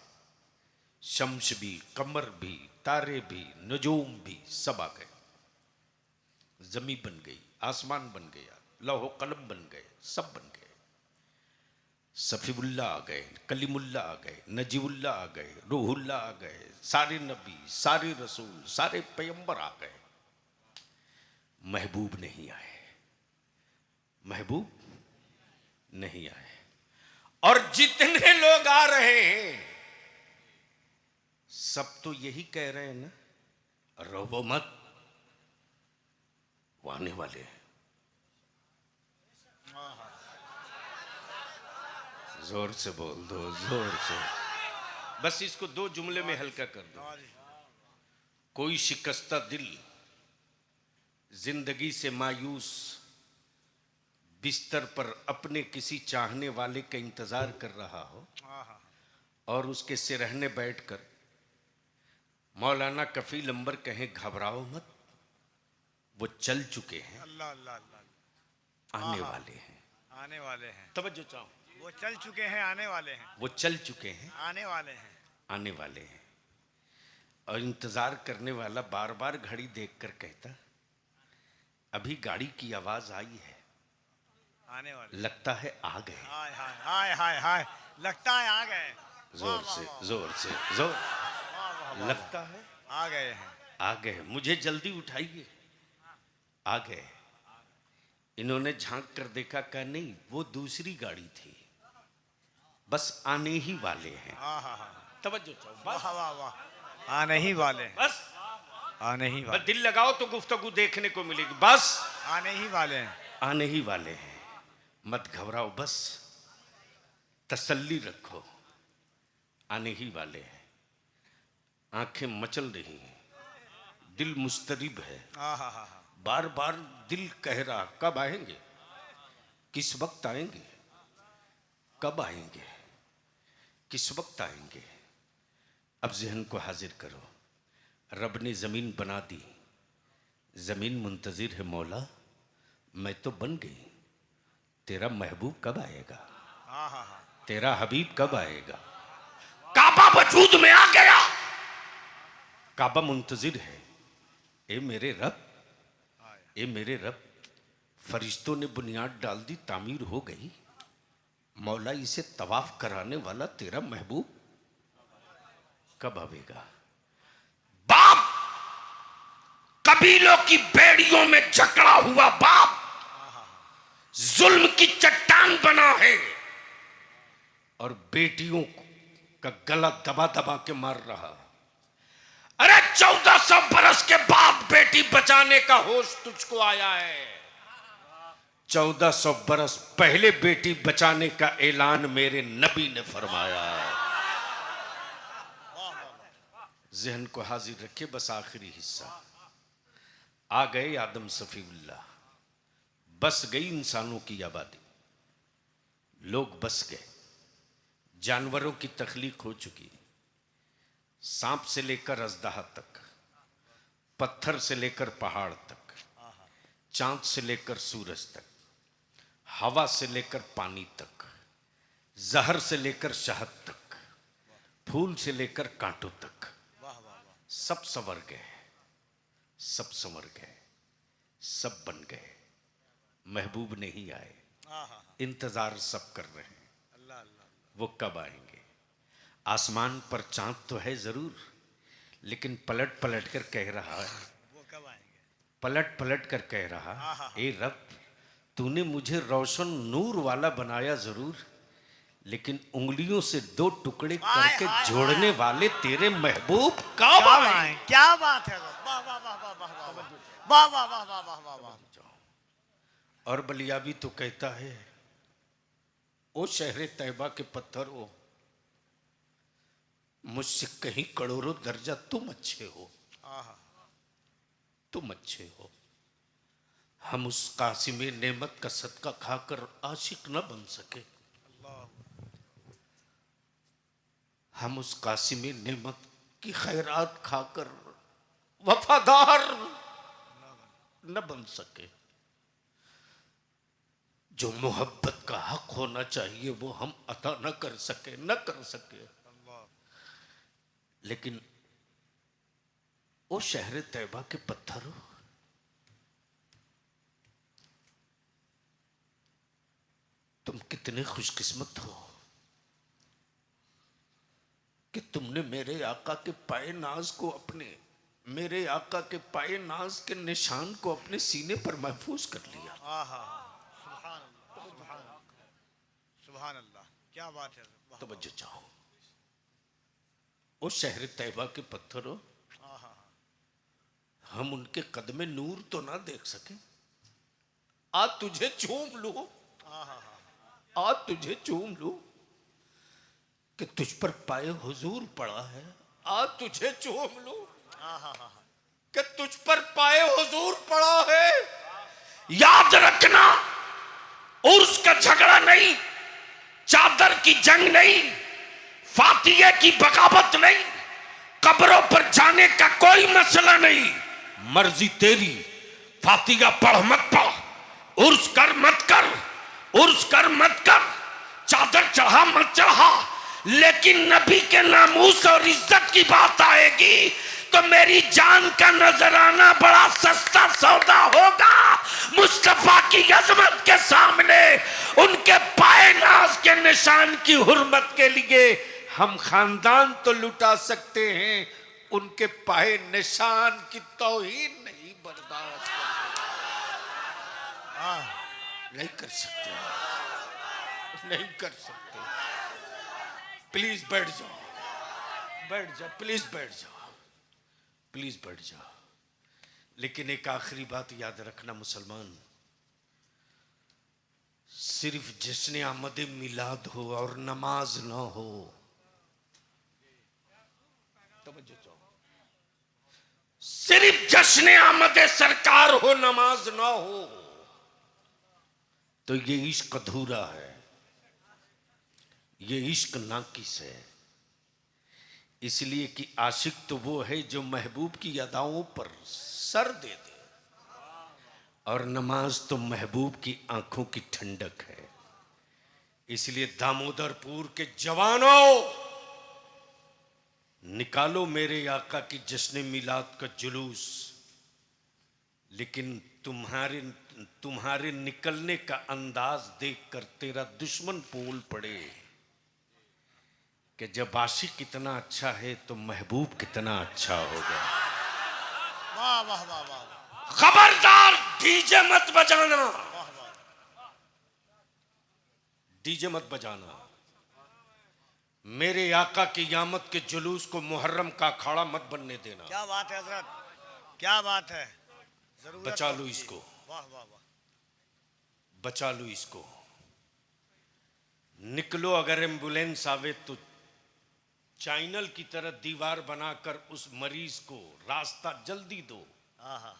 शम्स भी, कमर भी, तारे भी, नजूम भी, सब आ गए। जमी बन गई, आसमान बन गया, लौह कलम बन गए, सब बन गए। सफीउल्लाह आ गए, कलीमुल्ला आ गए, नजीबुल्लाह आ गए, रूहुल्लाह आ गए, सारे नबी, सारे रसूल, सारे पैगंबर आ गए। महबूब नहीं आए, महबूब नहीं आए। और जितने लोग आ रहे हैं सब तो यही कह रहे हैं ना, रोबो मत, वो आने वाले हैं। जोर से बोल दो, जोर से। बस इसको 2 जुमले में हल्का कर दो। कोई शिकस्ता दिल जिंदगी से मायूस बिस्तर पर अपने किसी चाहने वाले का इंतजार कर रहा हो और उसके सिरहने बैठकर मौलाना कफील अंबर कहें, घबराओ मत, वो चल चुके हैं, अल्लाह अल्लाह अल्लाह, आने वाले हैं। आने वाले हैं। तवज्जो चाहो, वो चल चुके हैं, आने वाले हैं। वो चल चुके हैं, आने वाले हैं। आने वाले हैं। और इंतजार करने वाला बार बार घड़ी देखकर कहता, अभी गाड़ी की आवाज आई है, आने वाले, लगता है आ गए। हाय हाय हाय हाय हाय, लगता है आ गए। जोर से, जोर से, जोर। लगता है आ गए हैं। आ गए, मुझे जल्दी उठाइए, आ गए। इन्होंने झांक कर देखा, कहा नहीं, वो दूसरी गाड़ी थी, बस आने ही वाले हैं। तवज्जो चाहो, बस, वाह वाह वाह, आने ही वाले हैं, बस, आने ही बस वाले, दिल लगाओ तो गुफ्तगू देखने को मिलेगी। बस आने ही वाले हैं। आने ही वाले हैं, मत घबराओ, बस तसल्ली रखो, आने ही वाले हैं। आंखें मचल रही हैं, दिल मुस्तरिब है, बार बार दिल कह रहा, कब आएंगे, किस वक्त आएंगे, कब आएंगे, किस वक्त आएंगे। अब जहन को हाजिर करो, रब ने जमीन बना दी, जमीन मुंतजिर है, मौला मैं तो बन गई, तेरा महबूब कब आएगा, तेरा हबीब कब आएगा। का काबा वजूद में आ गया। काबा मुंतजिर है, ए मेरे रब, ए मेरे रब। फरिश्तों ने बुनियाद डाल दी, तामीर हो गई। मौला इसे तवाफ कराने वाला तेरा महबूब कब आवेगा? बाप कबीलों की बेड़ियों में जकड़ा हुआ बाप जुल्म की चट्टान बना है और बेटियों का गला दबा दबा के मार रहा है। अरे 1400 बरस के बाद बेटी बचाने का होश तुझको आया है। 1400 बरस पहले बेटी बचाने का ऐलान मेरे नबी ने फरमाया है। जहन को हाजिर रखे, बस आखिरी हिस्सा। आ गए आदम सफीउल्लाह, बस गई इंसानों की आबादी, लोग बस गए, जानवरों की तख्लीक हो चुकी, सांप से लेकर अजदहा तक, पत्थर से लेकर पहाड़ तक, चांद से लेकर सूरज तक, हवा से लेकर पानी तक, जहर से लेकर शहद तक, फूल से लेकर कांटों तक, सब संवर गए, सब संवर गए, सब बन गए। महबूब नहीं आए, इंतजार सब कर रहे हैं, वो कब आएंगे? आसमान पर चांद तो है जरूर, लेकिन पलट पलट कर कह रहा है, वो कब आएंगे? पलट पलट कर कह रहा, ए रब, तूने मुझे रोशन नूर वाला बनाया जरूर, लेकिन उंगलियों से 2 टुकड़े करके जोड़ने वाले तेरे महबूब कब आए? क्या बात है? वाह वाह वाह वाह वाह वाह वाह वाह वाह वाह वाह वाह वाह। और बलियाबी तो कहता है, ओ शहरे तैयबा के पत्थर हो, मुझसे कहीं करोड़ों दर्जा तुम अच्छे हो, तुम अच्छे हो। हम उस कासिम नेमत का सदका खाकर आशिक न बन सके, हम उस कासिम नेमत की खैरात खाकर वफादार न बन सके। जो मोहब्बत का हक होना चाहिए वो हम अता न कर सके, न कर सके। लेकिन वो शहर तैयबा के पत्थरों, तुम कितने खुशकिस्मत हो कि तुमने मेरे आका के पाए नाज को अपने, मेरे आका के पाए नाज के निशान को अपने सीने पर महफूज कर लिया। सुभान अल्लाह, क्या बात है। तवज्जो चाहो, उस शहर तैयबा के पत्थरों, हम उनके कदमे नूर तो ना देख सके, आज तुझे चूम लूं, आज तुझे चूम लूं कि तुझ पर पाए हुजूर पड़ा है, आज तुझे चूम लूं कि तुझ पर पाए हुजूर पड़ा है। याद रखना, उर्स का झगड़ा नहीं, चादर की जंग नहीं, फातिये की बगावत नहीं, कब्रों पर जाने का कोई मसला नहीं। मर्जी तेरी, फातिया पढ़ मत पढ़, उर्स कर मत कर, उर्स कर मत कर, चादर चढ़ा मत चढ़ा, लेकिन नबी के नामूस और इज्जत की बात आएगी तो मेरी जान का नजराना बड़ा सस्ता सौदा होगा। मुस्तफा की अजमत के सामने उनके पाए नाज के निशान की हुर्मत के लिए हम खानदान तो लुटा सकते हैं, उनके पाए निशान की तौहीन नहीं बर्दाश्त नहीं कर सकते, नहीं कर सकते। प्लीज बैठ जाओ, बैठ जाओ, प्लीज बैठ जाओ, प्लीज बैठ जाओ। लेकिन एक आखिरी बात याद रखना मुसलमान, सिर्फ जिसने आमद मिलाद हो और नमाज ना हो, तवज्जो चाहो, सिर्फ जश्न आमद सरकार हो, नमाज ना हो, तो ये इश्क अधूरा है, ये इश्क नाकिस है। इसलिए कि आशिक तो वो है जो महबूब की अदाओं पर सर दे दे, और नमाज तो महबूब की आंखों की ठंडक है। इसलिए दामोदरपुर के जवानों, निकालो मेरे आका की जश्न मिलाद का जुलूस, लेकिन तुम्हारे निकलने का अंदाज देखकर तेरा दुश्मन बोल पड़े कि जब आशिक कितना अच्छा है तो महबूब कितना अच्छा होगा। वाह वाह वाह वाह खबरदार डीजे मत बजाना, वाह वाह। डीजे मत बजाना। मेरे आका की यामत के जुलूस को मुहर्रम का अखाड़ा मत बनने देना। क्या बात है हजरत, क्या बात है। जरूरत बचा लो होती है। इसको, वाह वाह वाह। बचा लो इसको। निकलो, अगर एम्बुलेंस आवे तो चैनल की तरह दीवार बनाकर उस मरीज को रास्ता जल्दी दो, हाँ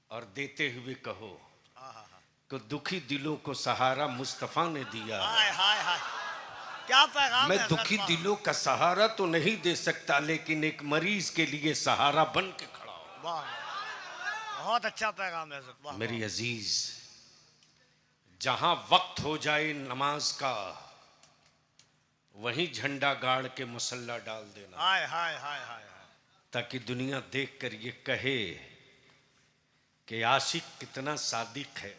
और देते हुए कहो हाँ। कि दुखी दिलों को सहारा मुस्तफा ने दिया है। हाय हाय हाय, क्या पैगाम मैं है दुखी हजरत। दिलों का सहारा तो नहीं दे सकता, लेकिन एक मरीज के लिए सहारा बन के खड़ा हूं। वाह वाह, बहुत अच्छा पैगाम है हजरत। वाह मेरी अजीज, जहां वक्त हो जाए नमाज का, वहीं झंडा गाड़ के मुसल्ला डाल देना, हाय हाय हाय हाय हाय। ताकि दुनिया देखकर ये कहे कि आशिक कितना सादिक है,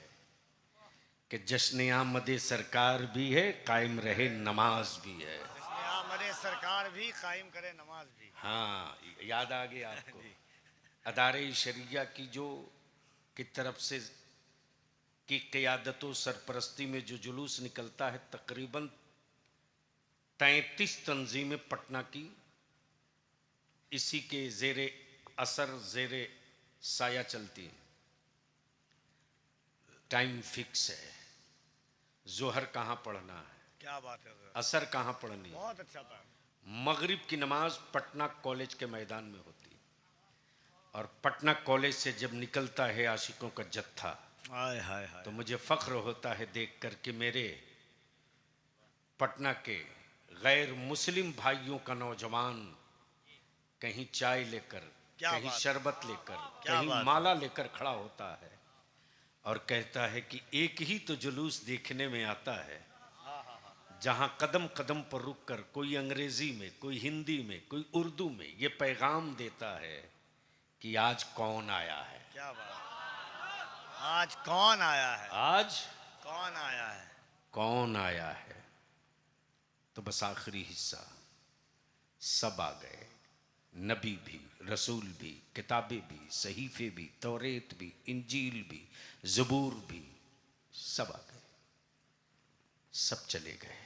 कि जश्न आमदे सरकार भी है, कायम रहे नमाज भी है। हमारे सरकार भी कायम करे नमाज भी। हाँ, याद आ गया आपको अदारे शरिया की जो की तरफ से की क़यादत व सरपरस्ती में जो जुलूस निकलता है, तकरीबन 33 तंजीमें पटना की इसी के जेरे असर, जेरे साया चलती है। टाइम फिक्स है, जोहर कहाँ पढ़ना है, क्या बात है हजरत। असर कहाँ पढ़नी है। बहुत अच्छा पैगाम। मगरिब की नमाज पटना कॉलेज के मैदान में होती है, और पटना कॉलेज से जब निकलता है आशिकों का जत्था, हाय हाय हाय। तो मुझे फख्र होता है देख कर के मेरे पटना के गैर मुस्लिम भाइयों का नौजवान कहीं चाय लेकर, क्या कहीं बात है। शरबत लेकर, क्या कहीं बात है। माला लेकर खड़ा होता है और कहता है कि एक ही तो जुलूस देखने में आता है जहां कदम कदम पर रुककर कोई अंग्रेजी में, कोई हिंदी में, कोई उर्दू में ये पैगाम देता है कि आज कौन आया है। क्या बात, आज कौन आया है, आज कौन आया है। कौन आया है। तो बस आखिरी हिस्सा, सब आ गए, नबी भी, रसूल भी, किताबें भी, सहीफे भी, तौरेत भी, इंजील भी, ज़बूर भी, सब आ गए, सब चले गए।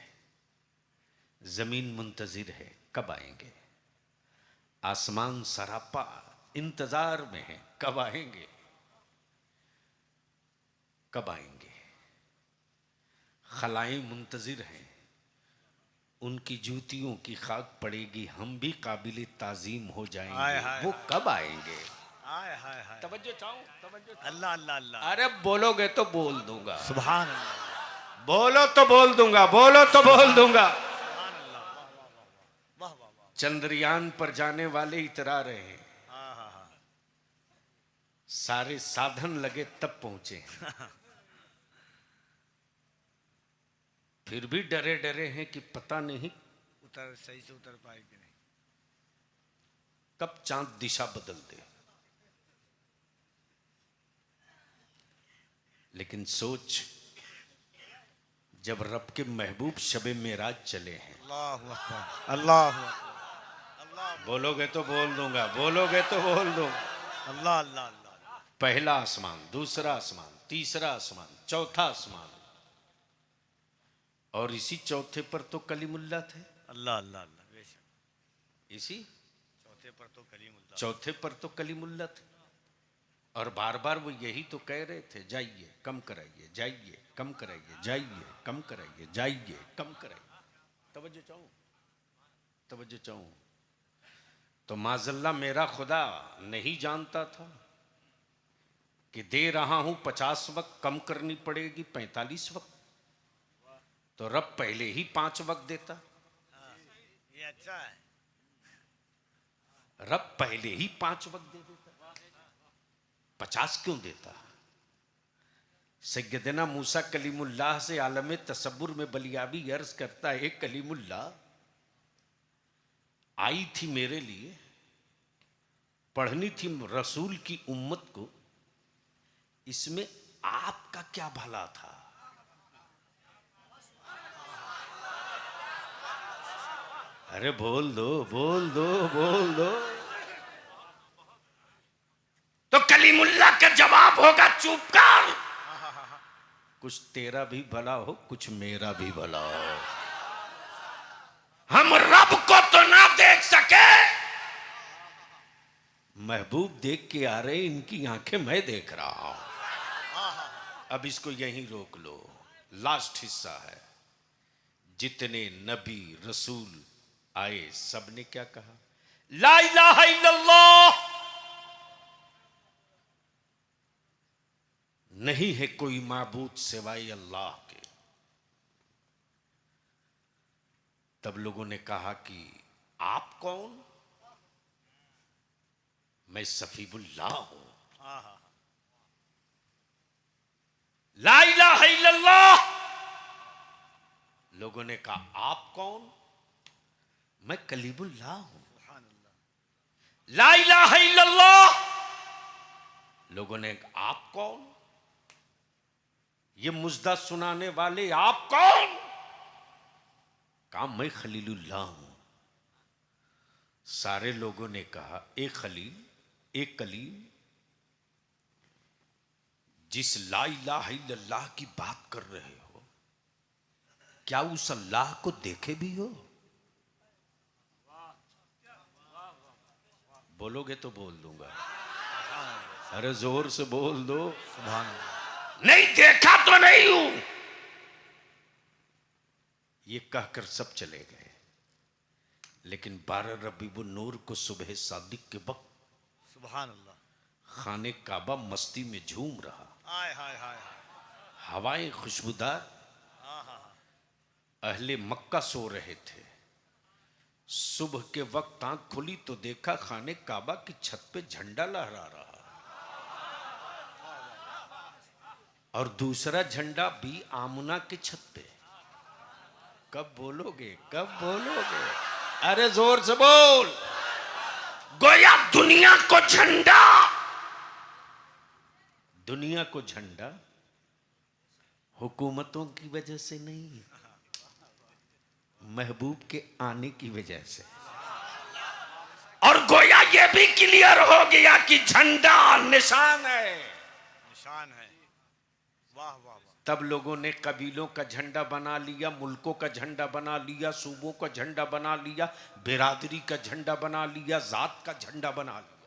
जमीन मुंतजिर है, कब आएंगे। आसमान सरापा इंतजार में है, कब आएंगे, कब आएंगे। खलाएं मुंतजिर हैं, उनकी जूतियों की खाक पड़ेगी, हम भी काबिल ताजीम हो जाएंगे। हाय, हाय, वो कब आएंगे। हाय हाय हाय। तवज्जो चाहूं, तवज्जो चाहूं। अल्लाह अल्लाह अल्लाह। अरे बोलोगे तो बोल दूंगा, सुभान अल्लाह, बोलो तो बोल दूंगा, बोलो तो बोल दूंगा। सुभान अल्लाह। वाह वाह वाह वाह वाह वाह। चंद्रयान पर जाने वाले इतरा रहे हैं, हाँ हाँ हाँ। सारे साधन लगे तब पहुंचे, फिर भी डरे डरे हैं कि पता नहीं उतर, सही से उतर पाए कि नहीं। कब चांद दिशा बदल दे। लेकिन सोच, जब रब के महबूब शबे मेराज चले हैं, अल्लाह अकबर, अल्लाह अकबर, अल्लाह बोलोगे तो बोल दूंगा, बोलोगे तो बोल दूंगा। अल्लाह अल्लाह अल्लाह। पहला आसमान, दूसरा आसमान, तीसरा आसमान, चौथा आसमान, और इसी चौथे पर तो कलीमुल्लाह थे। अल्लाह अल्लाह अल्लाह। बेशक इसी चौथे पर तो कलीमुल्लाह। चौथे पर तो कलीमुल्लाह थे, और बार बार वो यही तो कह रहे थे, जाइए कम कराइए, जाइए कम कराइए, जाइए कम कराइए, जाइए कम कराइए। तवज्जो चाहूं, तवज्जो चाहूं। तो माजल्ला मेरा खुदा नहीं जानता था कि दे रहा हूं 50 वक्त, कम करनी पड़ेगी 45 वक्त। तो रब पहले ही 5 वक्त देता, ये अच्छा है। रब पहले ही 5 वक्त दे देता, 50 क्यों देता। सैयदना मूसा कलीमुल्लाह से आलम तसब्बुर में बलियाबी अर्ज करता है, कलीमुल्लाह आई थी मेरे लिए, पढ़नी थी रसूल की उम्मत को, इसमें आपका क्या भला था? अरे बोल दो, बोल दो, बोल दो। तो कलीमुल्लाह का जवाब होगा चुप कर, कुछ तेरा भी भला हो, कुछ मेरा भी भला हो। हम रब को तो ना देख सके, महबूब देख के आ रहे, इनकी आंखें मैं देख रहा हूं। अब इसको यहीं रोक लो, लास्ट हिस्सा है। जितने नबी रसूल आए सबने क्या कहा? ला इलाहा इल्लल्लाह, नहीं है कोई माबूद सिवाय अल्लाह के। तब लोगों ने कहा कि आप कौन? मैं सफीबुल्लाह हूं। ला इलाहा इल्लल्लाह। लोगों ने कहा आप कौन? मैं कलीमुल्लाह हूं। ला इलाहा इल्लल्लाह। लोगों ने कहा आप कौन? ये मुजदा सुनाने वाले आप कौन? कहा मैं खलीलुल्लाह हूं। सारे लोगों ने कहा एक खलील, एक कलील, जिस ला इलाहा इल्लल्लाह की बात कर रहे हो, क्या उस अल्लाह को देखे भी हो? बोलोगे तो बोल दूंगा, अरे जोर से बोल दो। सुभान अल्लाह। नहीं देखा तो नहीं हूं, ये कहकर सब चले गए। लेकिन 12 रबीउल नूर को सुबह सादिक के वक्त, सुभान अल्लाह, खाने काबा मस्ती में झूम रहा। हाय हाय हाय, हवाएं खुशबूदार, अहले मक्का सो रहे थे। सुबह के वक्त आंख खुली तो देखा खाने काबा की छत पे झंडा लहरा रहा, और दूसरा झंडा भी आमुना की छत पे। कब बोलोगे, कब बोलोगे? अरे जोर से बोल। गोया दुनिया को झंडा, दुनिया को झंडा हुकूमतों की वजह से नहीं, महबूब के आने की वजह से। और गोया ये भी क्लियर हो गया कि झंडा निशान है, निशान है। वाह वाह वाह। तब लोगों ने कबीलों का झंडा बना लिया, मुल्कों का झंडा बना लिया, सूबों का झंडा बना लिया, बिरादरी का झंडा बना लिया, जात का झंडा बना लिया।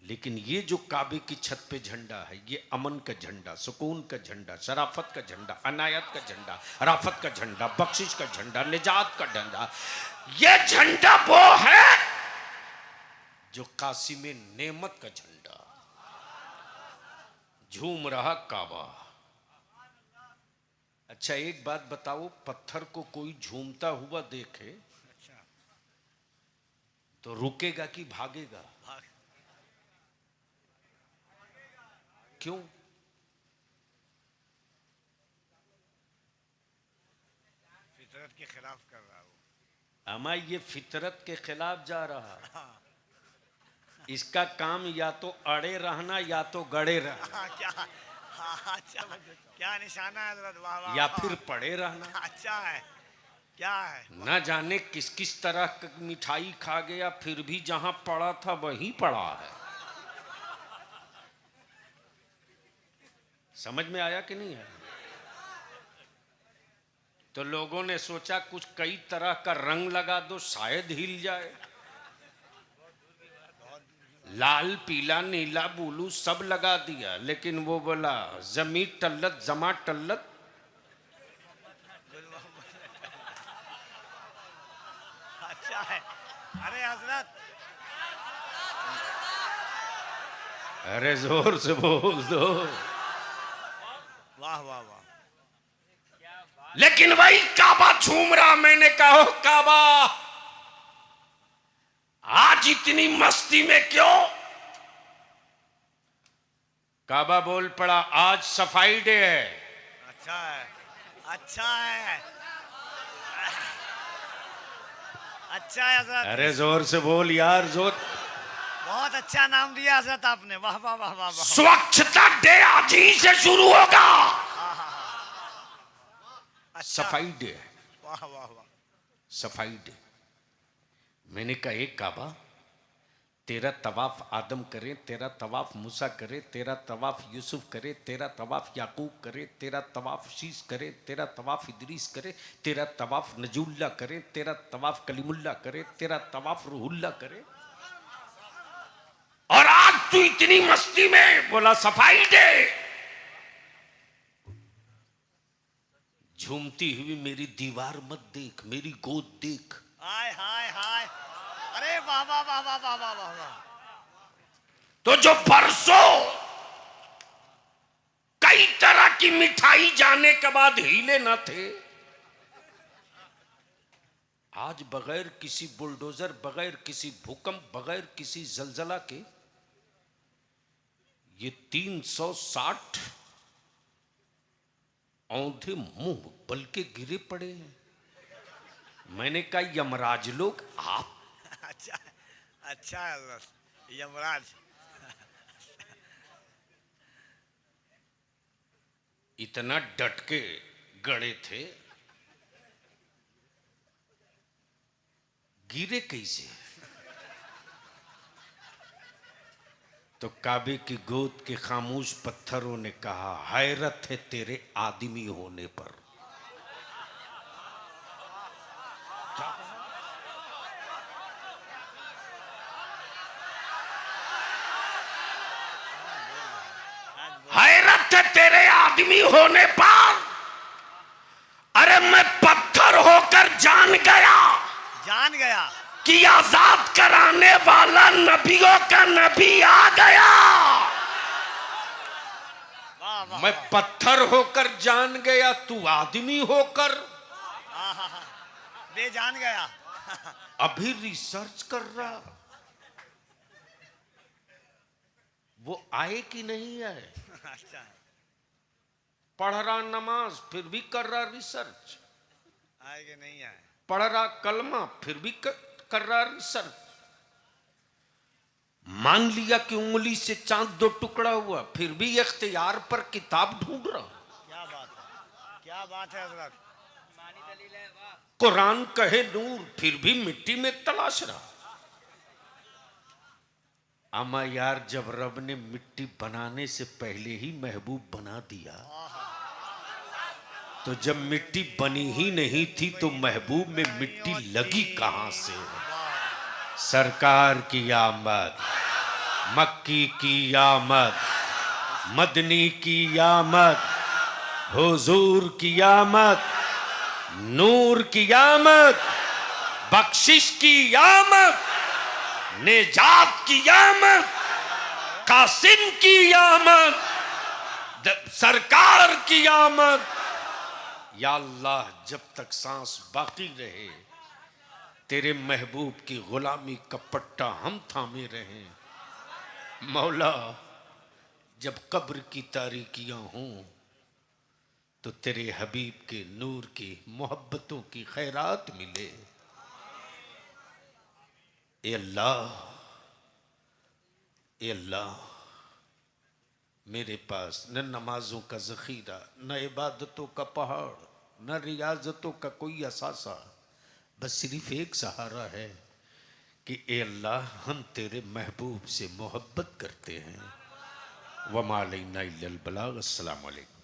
लेकिन ये जो काबे की छत पे झंडा है, ये अमन का झंडा, सुकून का झंडा, शराफत का झंडा, अनायत का झंडा, राफत का झंडा, बख्शिश का झंडा, निजात का झंडा, ये झंडा वो है जो कासिम नेमत का झंडा। झूम रहा काबा। अच्छा एक बात बताओ, पत्थर को कोई झूमता हुआ देखे तो रुकेगा कि भागेगा? क्यों? फितरत के खिलाफ कर रहा हूँ। अमा ये फितरत के खिलाफ जा रहा। इसका काम या तो अड़े रहना या तो गड़े रहना, क्या? अच्छा, क्या निशाना है हजरत? वाह वाह। या फिर पड़े रहना। अच्छा है, क्या है? न जाने किस किस तरह की मिठाई खा गया, फिर भी जहां पड़ा था वहीं पड़ा है। समझ में आया कि नहीं है? तो लोगों ने सोचा कुछ कई तरह का रंग लगा दो, शायद हिल जाए। लाल, पीला, नीला, ब्लू सब लगा दिया, लेकिन वो बोला जमी टल्लत जमा टल्लत। अच्छा है। अरे हजरत, अरे जोर से बोल दो। वाह वाह वाह। लेकिन वही काबा झूम रहा। मैंने कहा काबा आज इतनी मस्ती में क्यों? काबा बोल पड़ा आज सफाई डे है। अच्छा है, अच्छा है। अच्छा है हजरत, अरे जोर से बोल यार, जोर। बहुत अच्छा नाम दिया हजरत आपने, वाह वाह वाह वाह वाह। स्वच्छता डे आज ही से शुरू होगा। अच्छा, सफाई डे है, वाह वाह वाह। सफाई डे। मैंने कहा एक काबा, तेरा तवाफ आदम करे, तेरा तवाफ मूसा करे, तेरा तवाफ यूसुफ करे, तेरा तवाफ याकूब करे, तेरा तवाफ शीश करे, तेरा तवाफ इदरीस करे, तेरा तवाफ नजूल्ला करे, तेरा तवाफ कलीमुल्ला करे, तेरा तवाफ रूहुल्ला करे। और आज तू इतनी मस्ती में बोला सफाई डे। झूमती हुई मेरी दीवार मत देख, मेरी गोद देख। हाय हाय हाय, अरे वाह वाह वाह वाह वाह वाह वाह वाह। तो जो परसों कई तरह की मिठाई जाने के बाद हिले न थे, आज बगैर किसी बुलडोजर, बगैर किसी भूकंप, बगैर किसी जलजला के ये 360 औंधे मुंह बल के गिरे पड़े हैं। मैंने कहा यमराज लोग आप। अच्छा अच्छा है हजरत, यमराज। इतना डट के गड़े थे, गिरे कैसे? तो काबे की गोद के खामोश पत्थरों ने कहा, हैरत है तेरे आदमी होने पर। हैरत है तेरे आदमी होने पर। अरे मैं पत्थर होकर जान गया कि आजाद कराने वाला नबियों का नबी आ गया। वाह वाह। मैं पत्थर होकर जान गया, तू आदमी होकर बे जान गया। अभी रिसर्च कर रहा। वो आए कि नहीं आए? अच्छा, पढ़ रहा नमाज फिर भी कर रहा रिसर्च, आए कि नहीं आए? पढ़ रहा कलमा फिर भी कर रहा रिसर्च। मान लिया कि उंगली से चांद 2 टुकड़ा हुआ, फिर भी इख्तियार पर किताब ढूंढ रहा। क्या बात है, क्या बात है हजरत। कुरान कहे नूर, फिर भी मिट्टी में तलाश रहा। अमा यार, जब रब ने मिट्टी बनाने से पहले ही महबूब बना दिया, तो जब मिट्टी बनी ही नहीं थी तो महबूब में मिट्टी लगी कहां से? सरकार की आमद, मक्की की आमद, मदनी की आमद, हुजूर की आमद, नूर की आमद, बख्शिश की आमद, निजात की आमद, कासिम की आमद, सरकार की आमद। या अल्लाह, जब तक सांस बाकी रहे तेरे महबूब की गुलामी का पट्टा हम थामे रहें। मौला, जब कब्र की तारीकियां हों तो तेरे हबीब के नूर की मोहब्बतों की खैरात मिले। ए अल्लाह, ए अल्लाह, मेरे पास न नमाजों का ज़ख़ीरा, न इबादतों का पहाड़, न रियाजतों का कोई असासा, बस सिर्फ एक सहारा है कि ए अल्लाह, हम तेरे महबूब से मोहब्बत करते हैं। वमा अलैना इल्लल बलाग। अस्सलामु अलैकुम।